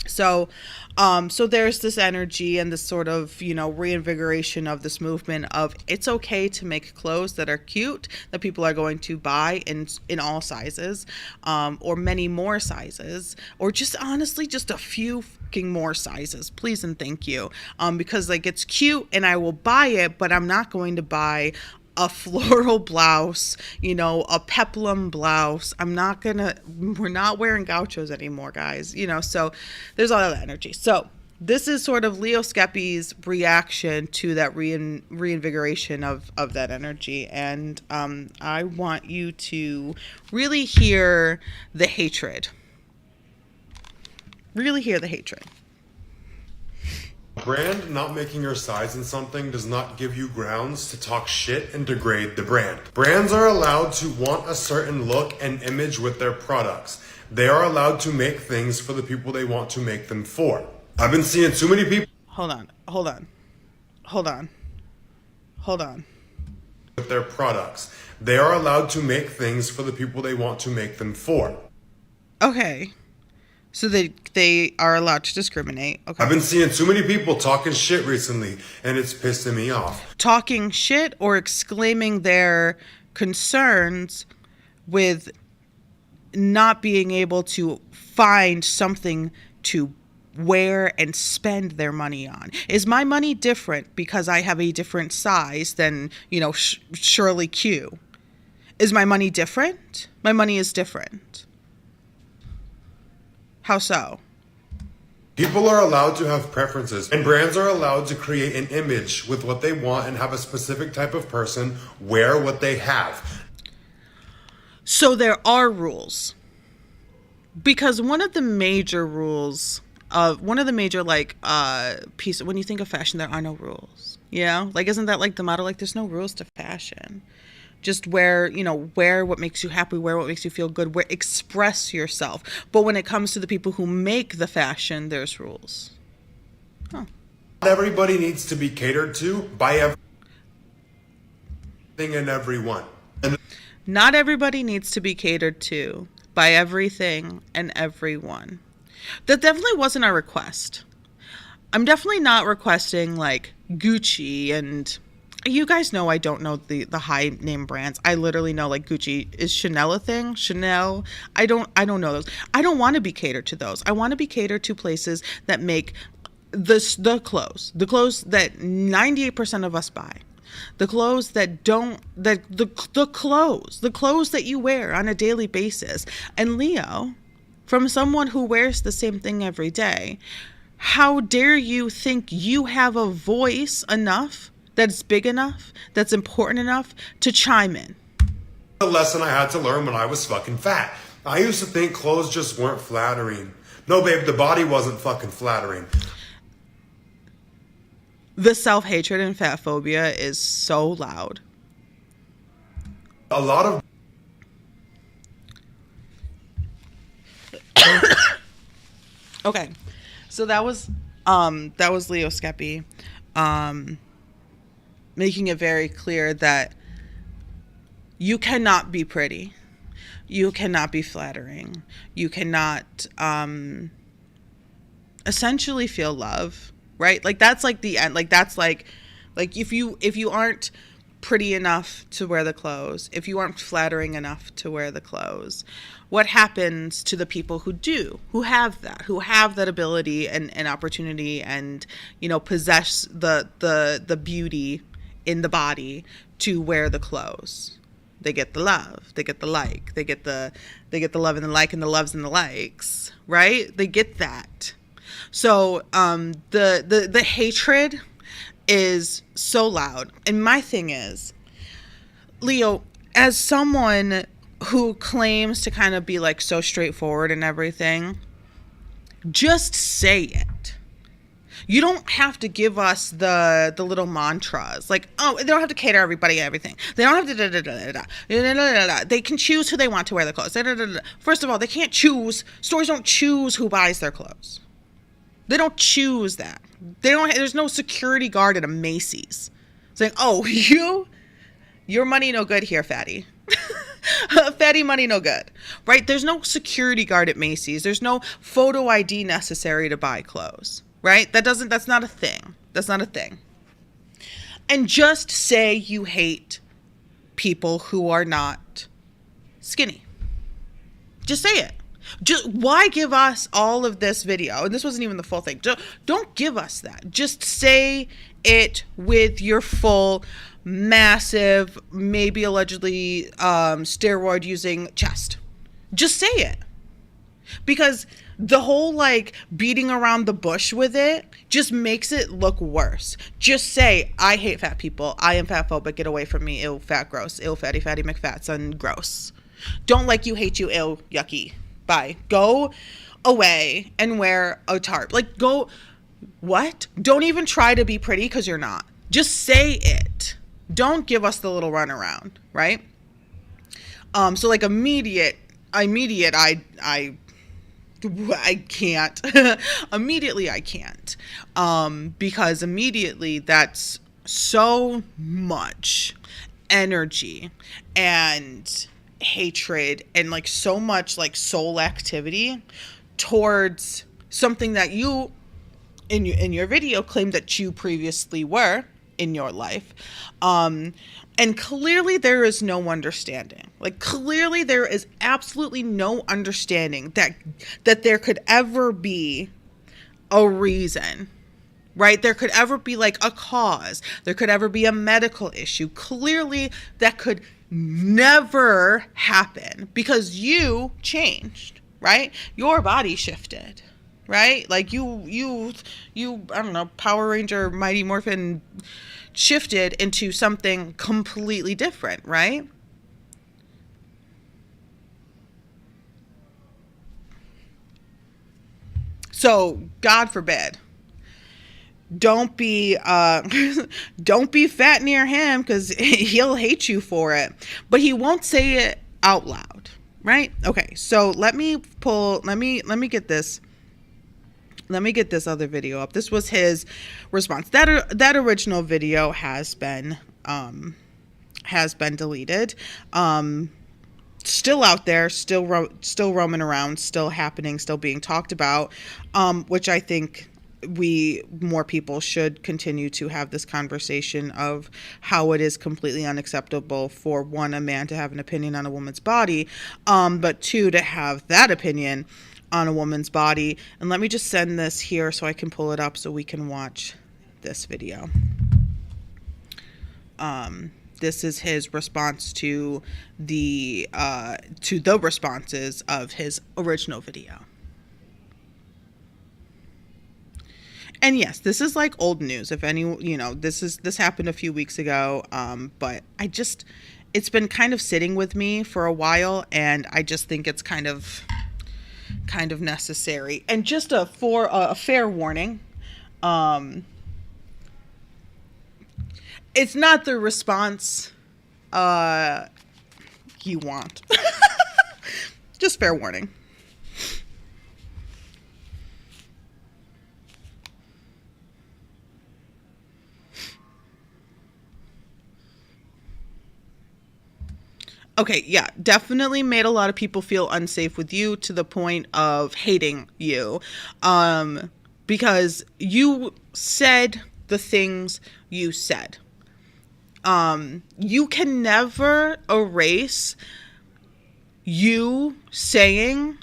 So there's this energy and this sort of, reinvigoration of this movement of it's okay to make clothes that are cute, that people are going to buy in all sizes, or many more sizes, or just honestly just a few fucking more sizes, please and thank you. Because like, it's cute and I will buy it, but I'm not going to buy a floral blouse, a peplum blouse. We're not wearing gauchos anymore, guys, so there's all that energy. So this is sort of Leo Skepi's reaction to that reinvigoration of that energy. And I want you to really hear the hatred. Really hear the hatred. Brand not making your size in something does not give you grounds to talk shit and degrade the brand. Brands are allowed to want a certain look and image with their products. They are allowed to make things for the people they want to make them for. I've been seeing too many people. Hold on. With their products. They are allowed to make things for the people they want to make them for. Okay. So they are allowed to discriminate. Okay. I've been seeing too many people talking shit recently, and it's pissing me off. Talking shit or exclaiming their concerns with not being able to find something to wear and spend their money on. Is my money different because I have a different size than, Shirley Q? Is my money different? My money is different. How so? People are allowed to have preferences, and brands are allowed to create an image with what they want and have a specific type of person wear what they have. So there are rules. Because one of the major pieces, when you think of fashion, there are no rules. Like, isn't that like the motto? Like, there's no rules to fashion. Just wear what makes you happy, wear what makes you feel good, express yourself. But when it comes to the people who make the fashion, there's rules. Huh. Not everybody needs to be catered to by everything and everyone. Not everybody needs to be catered to by everything and everyone. That definitely wasn't our request. I'm definitely not requesting like Gucci, and you guys know I don't know the high name brands. I literally know like Gucci. Is Chanel a thing? Chanel? I don't know those. I don't want to be catered to those. I want to be catered to places that make the clothes that 98% of us buy. The clothes that don't, the clothes that you wear on a daily basis. And Leo, from someone who wears the same thing every day, how dare you think you have a voice enough, that's big enough, that's important enough to chime in? The lesson I had to learn when I was fucking fat. I used to think clothes just weren't flattering. No, babe, the body wasn't fucking flattering. The self-hatred and fat phobia is so loud. A lot of Okay. So that was Leo Skepi making it very clear that you cannot be pretty. You cannot be flattering. You cannot essentially feel love, right? Like that's like the end. Like that's like if you aren't pretty enough to wear the clothes, if you aren't flattering enough to wear the clothes, what happens to the people who have that ability and opportunity and, you know, possess the beauty in the body to wear the clothes? They get the love, they get the like, they get the love and the like and the loves and the likes, right? They get that. So the hatred is so loud. And my thing is, Leo, as someone who claims to kind of be like so straightforward and everything, just say it. You don't have to give us the little mantras like, oh, they don't have to cater everybody everything. They don't have to da, da, da, da, da, da, da. They can choose who they want to wear the clothes. Da, da, da, da. First of all, they can't choose. Stores don't choose who buys their clothes. They don't choose that. There's no security guard at a Macy's saying, oh, your money no good here, fatty. Fatty money no good, right? There's no security guard at Macy's. There's no photo ID necessary to buy clothes, right? That's not a thing. That's not a thing. And just say you hate people who are not skinny. Just say it. Just why give us all of this video? And this wasn't even the full thing. Don't give us that. Just say it with your full, massive, maybe allegedly steroid using chest. Just say it. Because the whole like beating around the bush with it just makes it look worse. Just say, I hate fat people. I am fat phobic. Get away from me. Ew, fat, gross. Ew, fatty, fatty, McFatson, gross. Don't like you, hate you, ew, yucky. Bye. Go away and wear a tarp. Like, go, what? Don't even try to be pretty because you're not. Just say it. Don't give us the little runaround, right? So like immediate, I can't. Immediately, I can't. Because immediately that's so much energy and hatred and like so much like soul activity towards something that you in your video claimed that you previously were in your life. And clearly there is no understanding. Like clearly there is absolutely no understanding that there could ever be a reason, right? There could ever be like a cause. There could ever be a medical issue. Clearly that could never happen because you changed, right? Your body shifted, right? Like you I don't know, Power Ranger Mighty Morphin shifted into something completely different, right? So God forbid, don't be don't be fat near him because he'll hate you for it, but he won't say it out loud, right? Okay, so let me get this other video up. This was his response. That original video has been deleted. Still out there, still roaming around, still happening, still being talked about, which I think more people should continue to have this conversation of how it is completely unacceptable for one, a man to have an opinion on a woman's body, but two, to have that opinion on a woman's body. And let me just send this here so I can pull it up so we can watch this video. This is his response to the responses of his original video. And yes, this is like old news. If any, this happened a few weeks ago. But it's been kind of sitting with me for a while, and I just think it's kind of necessary. And just for a fair warning, It's not the response you want. Just fair warning. Okay, yeah, definitely made a lot of people feel unsafe with you to the point of hating you. Because you said the things you said. You can never erase you saying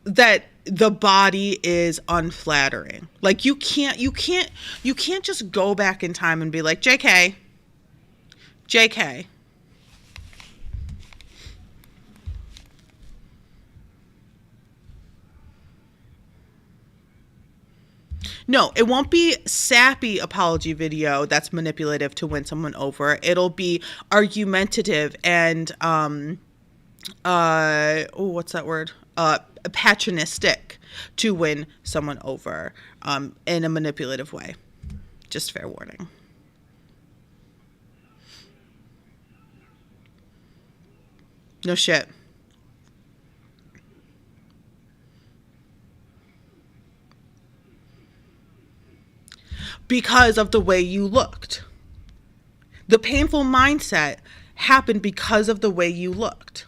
that the body is unflattering. Like you can't just go back in time and be like, JK. No, it won't be sappy apology video that's manipulative to win someone over. It'll be argumentative and what's that word? Patronistic to win someone over in a manipulative way. Just fair warning. No shit. Because of the way you looked. The painful mindset happened because of the way you looked.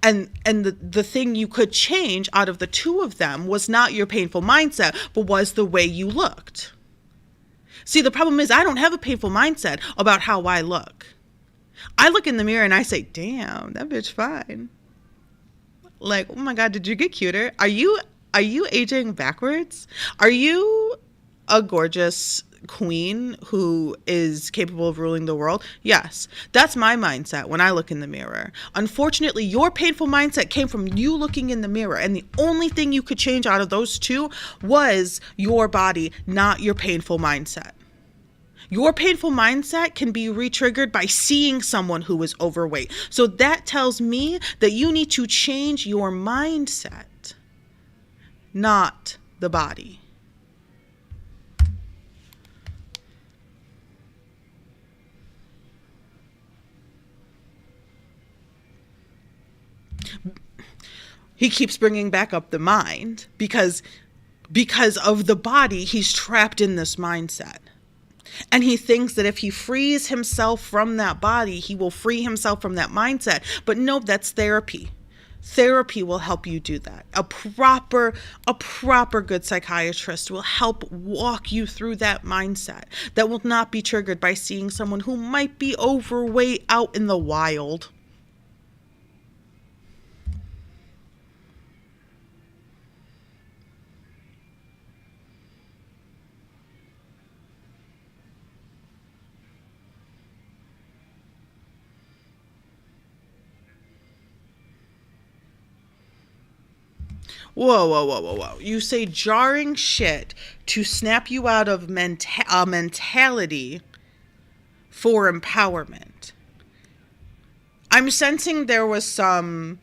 And the thing you could change out of the two of them was not your painful mindset, but was the way you looked. See, the problem is I don't have a painful mindset about how I look. I look in the mirror and I say, damn, that bitch fine. Like, oh my God, did you get cuter? Are you aging backwards? Are you a gorgeous queen who is capable of ruling the world? Yes, that's my mindset when I look in the mirror. Unfortunately, your painful mindset came from you looking in the mirror, and the only thing you could change out of those two was your body, not your painful mindset. Your painful mindset can be re-triggered by seeing someone who is overweight. So that tells me that you need to change your mindset, not the body. He keeps bringing back up the mind because of the body, he's trapped in this mindset. And he thinks that if he frees himself from that body, he will free himself from that mindset. But no, that's therapy. Therapy will help you do that. A proper good psychiatrist will help walk you through that mindset that will not be triggered by seeing someone who might be overweight out in the wild. Whoa. You say jarring shit to snap you out of mentality for empowerment. I'm sensing there was some,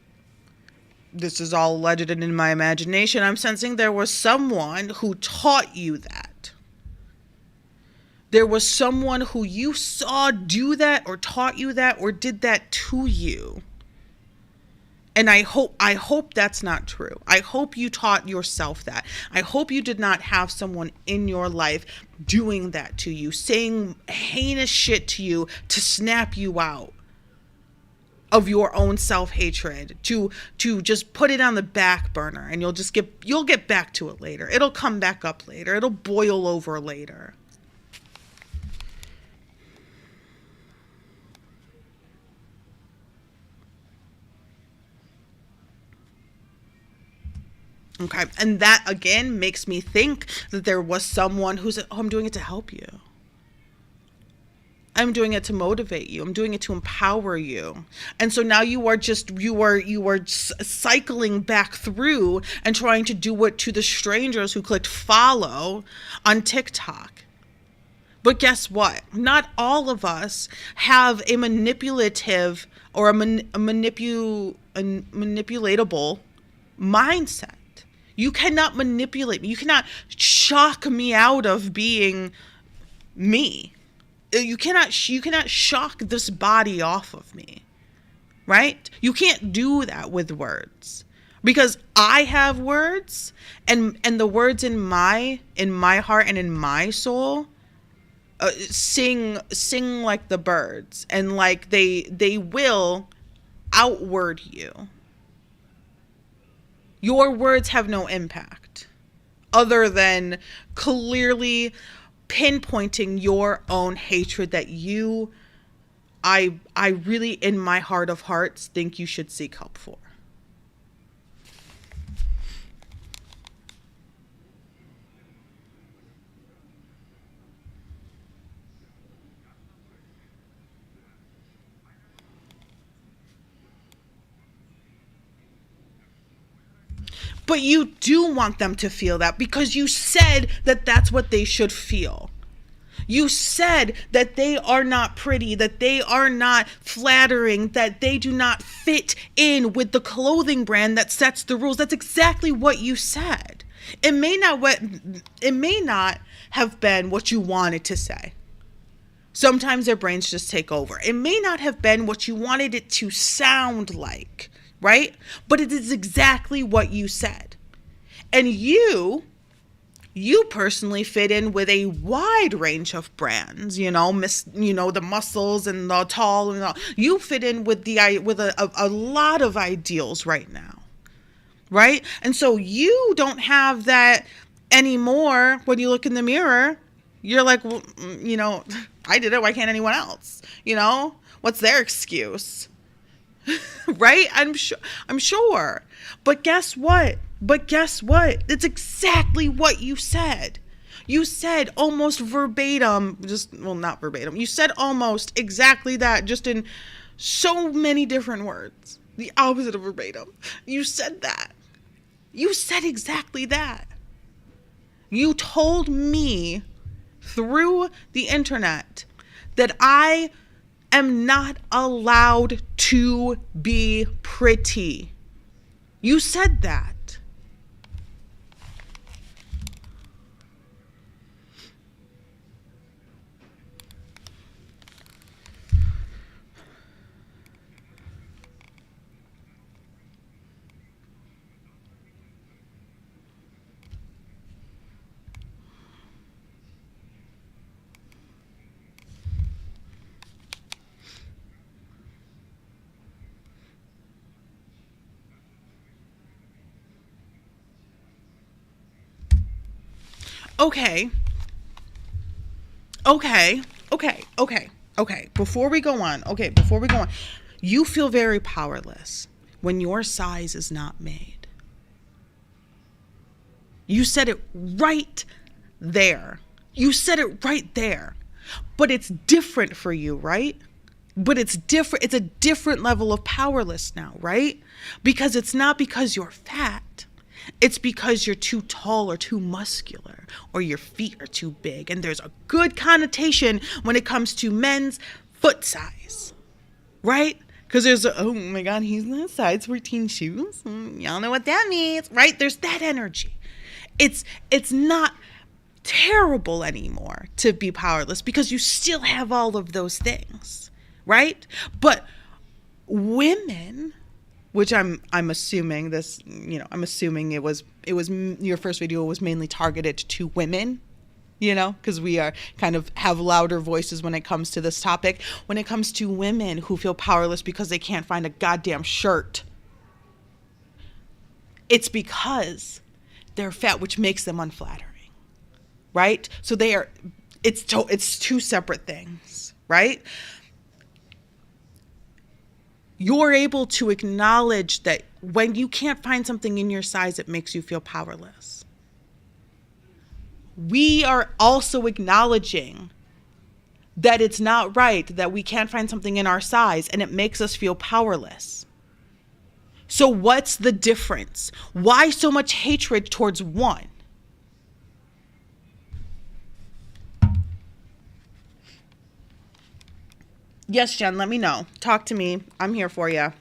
this is all alleged and in my imagination, I'm sensing there was someone who taught you that. There was someone who you saw do that or taught you that or did that to you. And I hope that's not true. I hope you taught yourself that. I hope you did not have someone in your life doing that to you, saying heinous shit to you to snap you out of your own self-hatred, to just put it on the back burner, and you'll get back to it later. It'll come back up later. It'll boil over later. Okay, and that again makes me think that there was someone who said, "Oh, I'm doing it to help you. I'm doing it to motivate you. I'm doing it to empower you." And so now you are cycling back through and trying to do it to the strangers who clicked follow on TikTok. But guess what? Not all of us have a manipulative or a manipulatable mindset. You cannot manipulate me. You cannot shock me out of being me. You cannot shock this body off of me, right? You can't do that with words, because I have words, and the words in my heart and in my soul sing like the birds, and like they will outward you. Your words have no impact other than clearly pinpointing your own hatred that I really, in my heart of hearts, think you should seek help for. But you do want them to feel that, because you said that that's what they should feel. You said that they are not pretty, that they are not flattering, that they do not fit in with the clothing brand that sets the rules. That's exactly what you said. It may not have been what you wanted to say. Sometimes their brains just take over. It may not have been what you wanted it to sound like, right? But it is exactly what you said. And you personally fit in with a wide range of brands, the muscles and the tall and all. You fit in with a lot of ideals right now, right? And so you don't have that anymore. When you look in the mirror, you're like, well, I did it. Why can't anyone else? What's their excuse? Right? I'm sure. But guess what? It's exactly what you said. You said almost verbatim, not verbatim. You said almost exactly that, just in so many different words. The opposite of verbatim. You said that. You said exactly that. You told me through the internet that I am not allowed to be pretty. You said that. Okay. Before we go on, you feel very powerless when your size is not made. You said it right there. But it's different for you, right? But it's different. It's a different level of powerless now, right? Because it's not because you're fat. It's because you're too tall or too muscular, or your feet are too big. And there's a good connotation when it comes to men's foot size, right? Because oh my God, he's in a size 14 shoes. Y'all know what that means, right? There's that energy. It's not terrible anymore to be powerless, because you still have all of those things, right? But women, which I'm assuming this, I'm assuming it was your first video was mainly targeted to women, because we are kind of have louder voices when it comes to this topic. When it comes to women who feel powerless because they can't find a goddamn shirt, it's because they're fat, which makes them unflattering, right? So it's two separate things, right? You're able to acknowledge that when you can't find something in your size, it makes you feel powerless. We are also acknowledging that it's not right that we can't find something in our size and it makes us feel powerless. So what's the difference? Why so much hatred towards one? Yes, Jen, let me know. Talk to me. I'm here for you.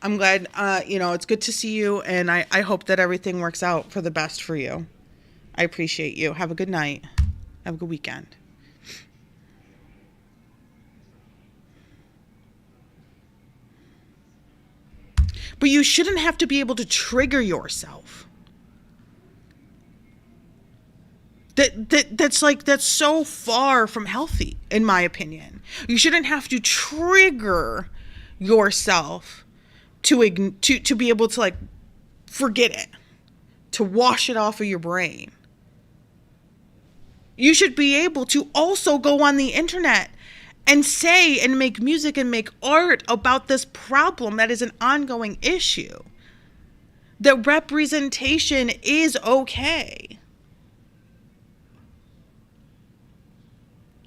I'm glad, it's good to see you, and I hope that everything works out for the best for you. I appreciate you. Have a good night. Have a good weekend. But you shouldn't have to be able to trigger yourself. That's so far from healthy, in my opinion. You shouldn't have to trigger yourself to be able to like forget it, to wash it off of your brain. You should be able to also go on the internet and say and make music and make art about this problem that is an ongoing issue. That representation is okay.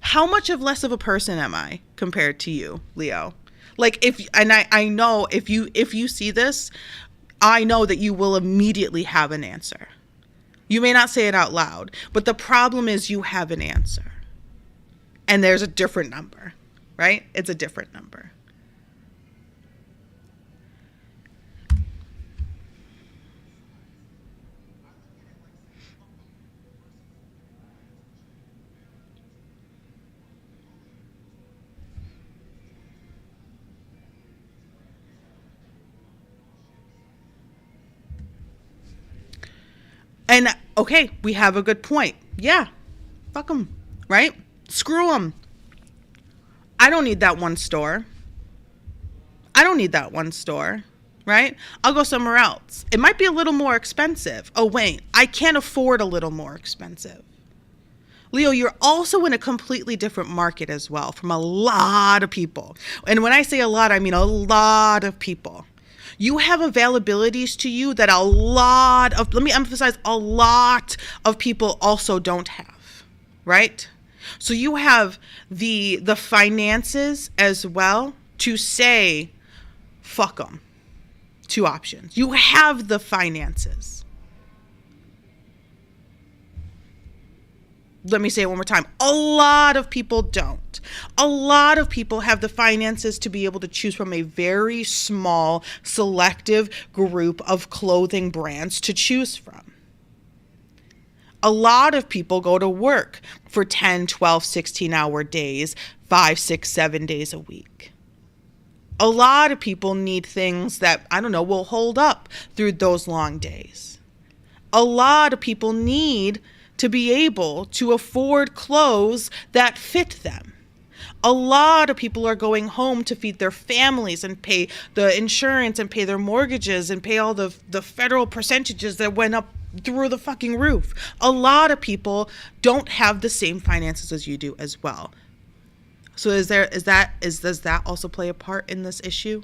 How much of less of a person am I compared to you, Leo? Like I know if you see this, I know that you will immediately have an answer. You may not say it out loud, but the problem is you have an answer. And there's a different number, right? It's a different number. And okay, we have a good point. Yeah, fuck them, right? Screw them. I don't need that one store. I don't need that one store, right? I'll go somewhere else. It might be a little more expensive. Oh, wait, I can't afford a little more expensive. Leo, you're also in a completely different market as well from a lot of people. And when I say a lot, I mean a lot of people. You have availabilities to you that let me emphasize, a lot of people also don't have, right? So you have the finances as well to say, fuck them. Two options. You have the finances. Let me say it one more time. A lot of people don't. A lot of people have the finances to be able to choose from a very small, selective group of clothing brands to choose from. A lot of people go to work for 10, 12, 16-hour days, 5, 6, 7 days a week. A lot of people need things that, will hold up through those long days. A lot of people need to be able to afford clothes that fit them. A lot of people are going home to feed their families and pay the insurance and pay their mortgages and pay all the federal percentages that went up through the fucking roof. A lot of people don't have the same finances as you do as well. So does that also play a part in this issue?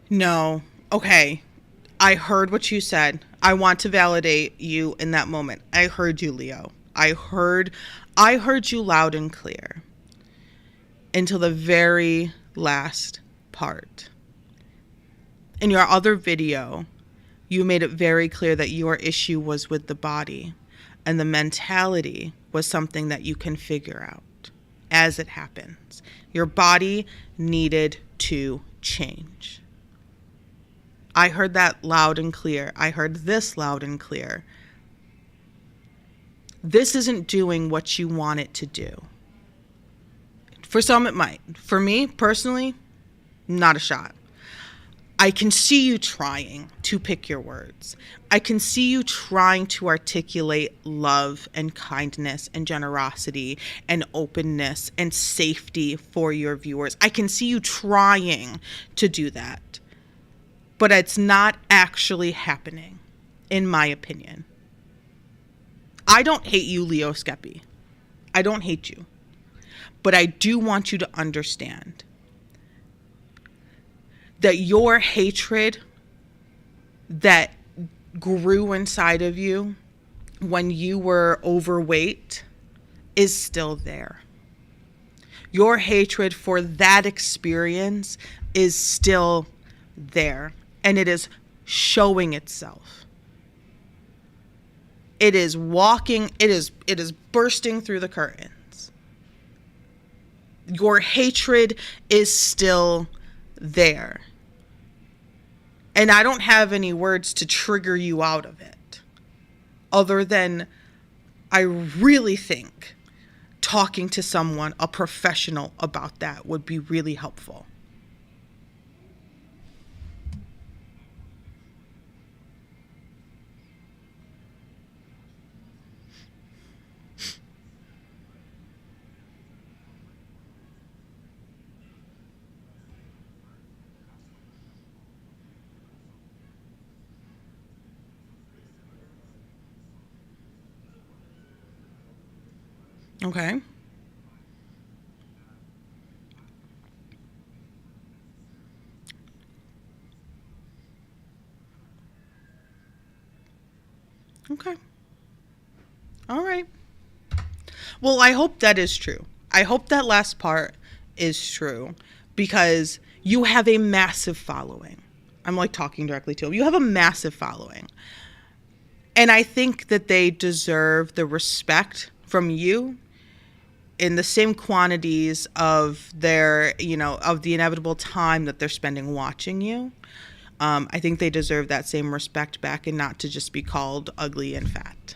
No. Okay. I heard what you said. I want to validate you in that moment. I heard you, Leo. I heard you loud and clear until the very last part. In your other video, you made it very clear that your issue was with the body and the mentality was something that you can figure out as it happens. Your body needed to change. I heard that loud and clear. I heard this loud and clear. This isn't doing what you want it to do. For some, it might. For me, personally, not a shot. I can see you trying to pick your words. I can see you trying to articulate love and kindness and generosity and openness and safety for your viewers. I can see you trying to do that. But it's not actually happening, in my opinion. I don't hate you, Leo Skepi. I don't hate you. But I do want you to understand that your hatred that grew inside of you when you were overweight is still there. Your hatred for that experience is still there, and it is showing itself. It is bursting through the curtains. Your hatred is still there. And I don't have any words to trigger you out of it, other than I really think talking to someone, a professional, about that would be really helpful. Okay. Okay. All right. Well, I hope that is true. I hope that last part is true, because you have a massive following. I'm like talking directly to him. You have a massive following. And I think that they deserve the respect from you in the same quantities of their, of the inevitable time that they're spending watching you. I think they deserve that same respect back, and not to just be called ugly and fat.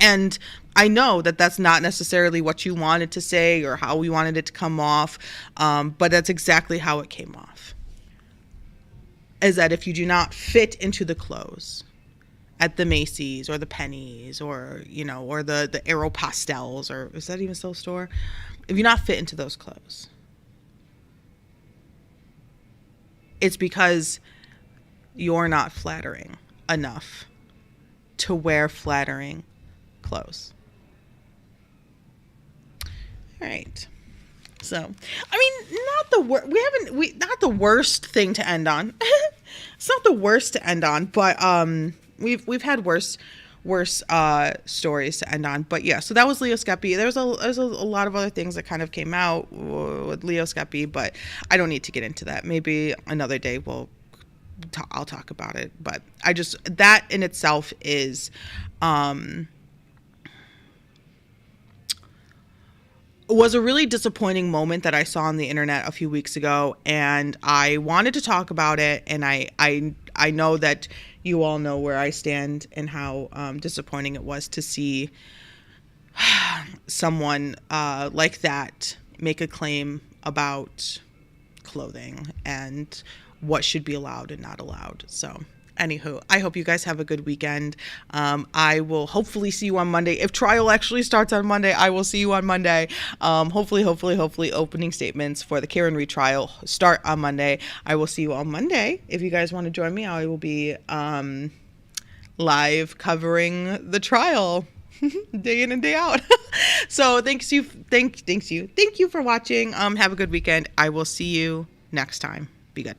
And I know that that's not necessarily what you wanted to say or how we wanted it to come off, but that's exactly how it came off. Is that if you do not fit into the clothes at the Macy's or the Pennies or, or the Aeropostales, or is that even still a store? If you're not fit into those clothes, it's because you're not flattering enough to wear flattering clothes. All right. So, I mean, not the worst thing to end on. It's not the worst to end on, but we've had worse stories to end on. But yeah, so that was Leo Skepi. There's a lot of other things that kind of came out with Leo Skepi, but I don't need to get into that. Maybe another day I'll talk about it. But that in itself is was a really disappointing moment that I saw on the internet a few weeks ago, and I wanted to talk about it. And I know that you all know where I stand and how disappointing it was to see someone like that make a claim about clothing and what should be allowed and not allowed. So anywho, I hope you guys have a good weekend. I will hopefully see you on Monday. If trial actually starts on Monday, I will see you on Monday. Hopefully, opening statements for the Karen retrial start on Monday. I will see you on Monday. If you guys want to join me, I will be live covering the trial day in and day out. So thank you for watching. Have a good weekend. I will see you next time. Be good.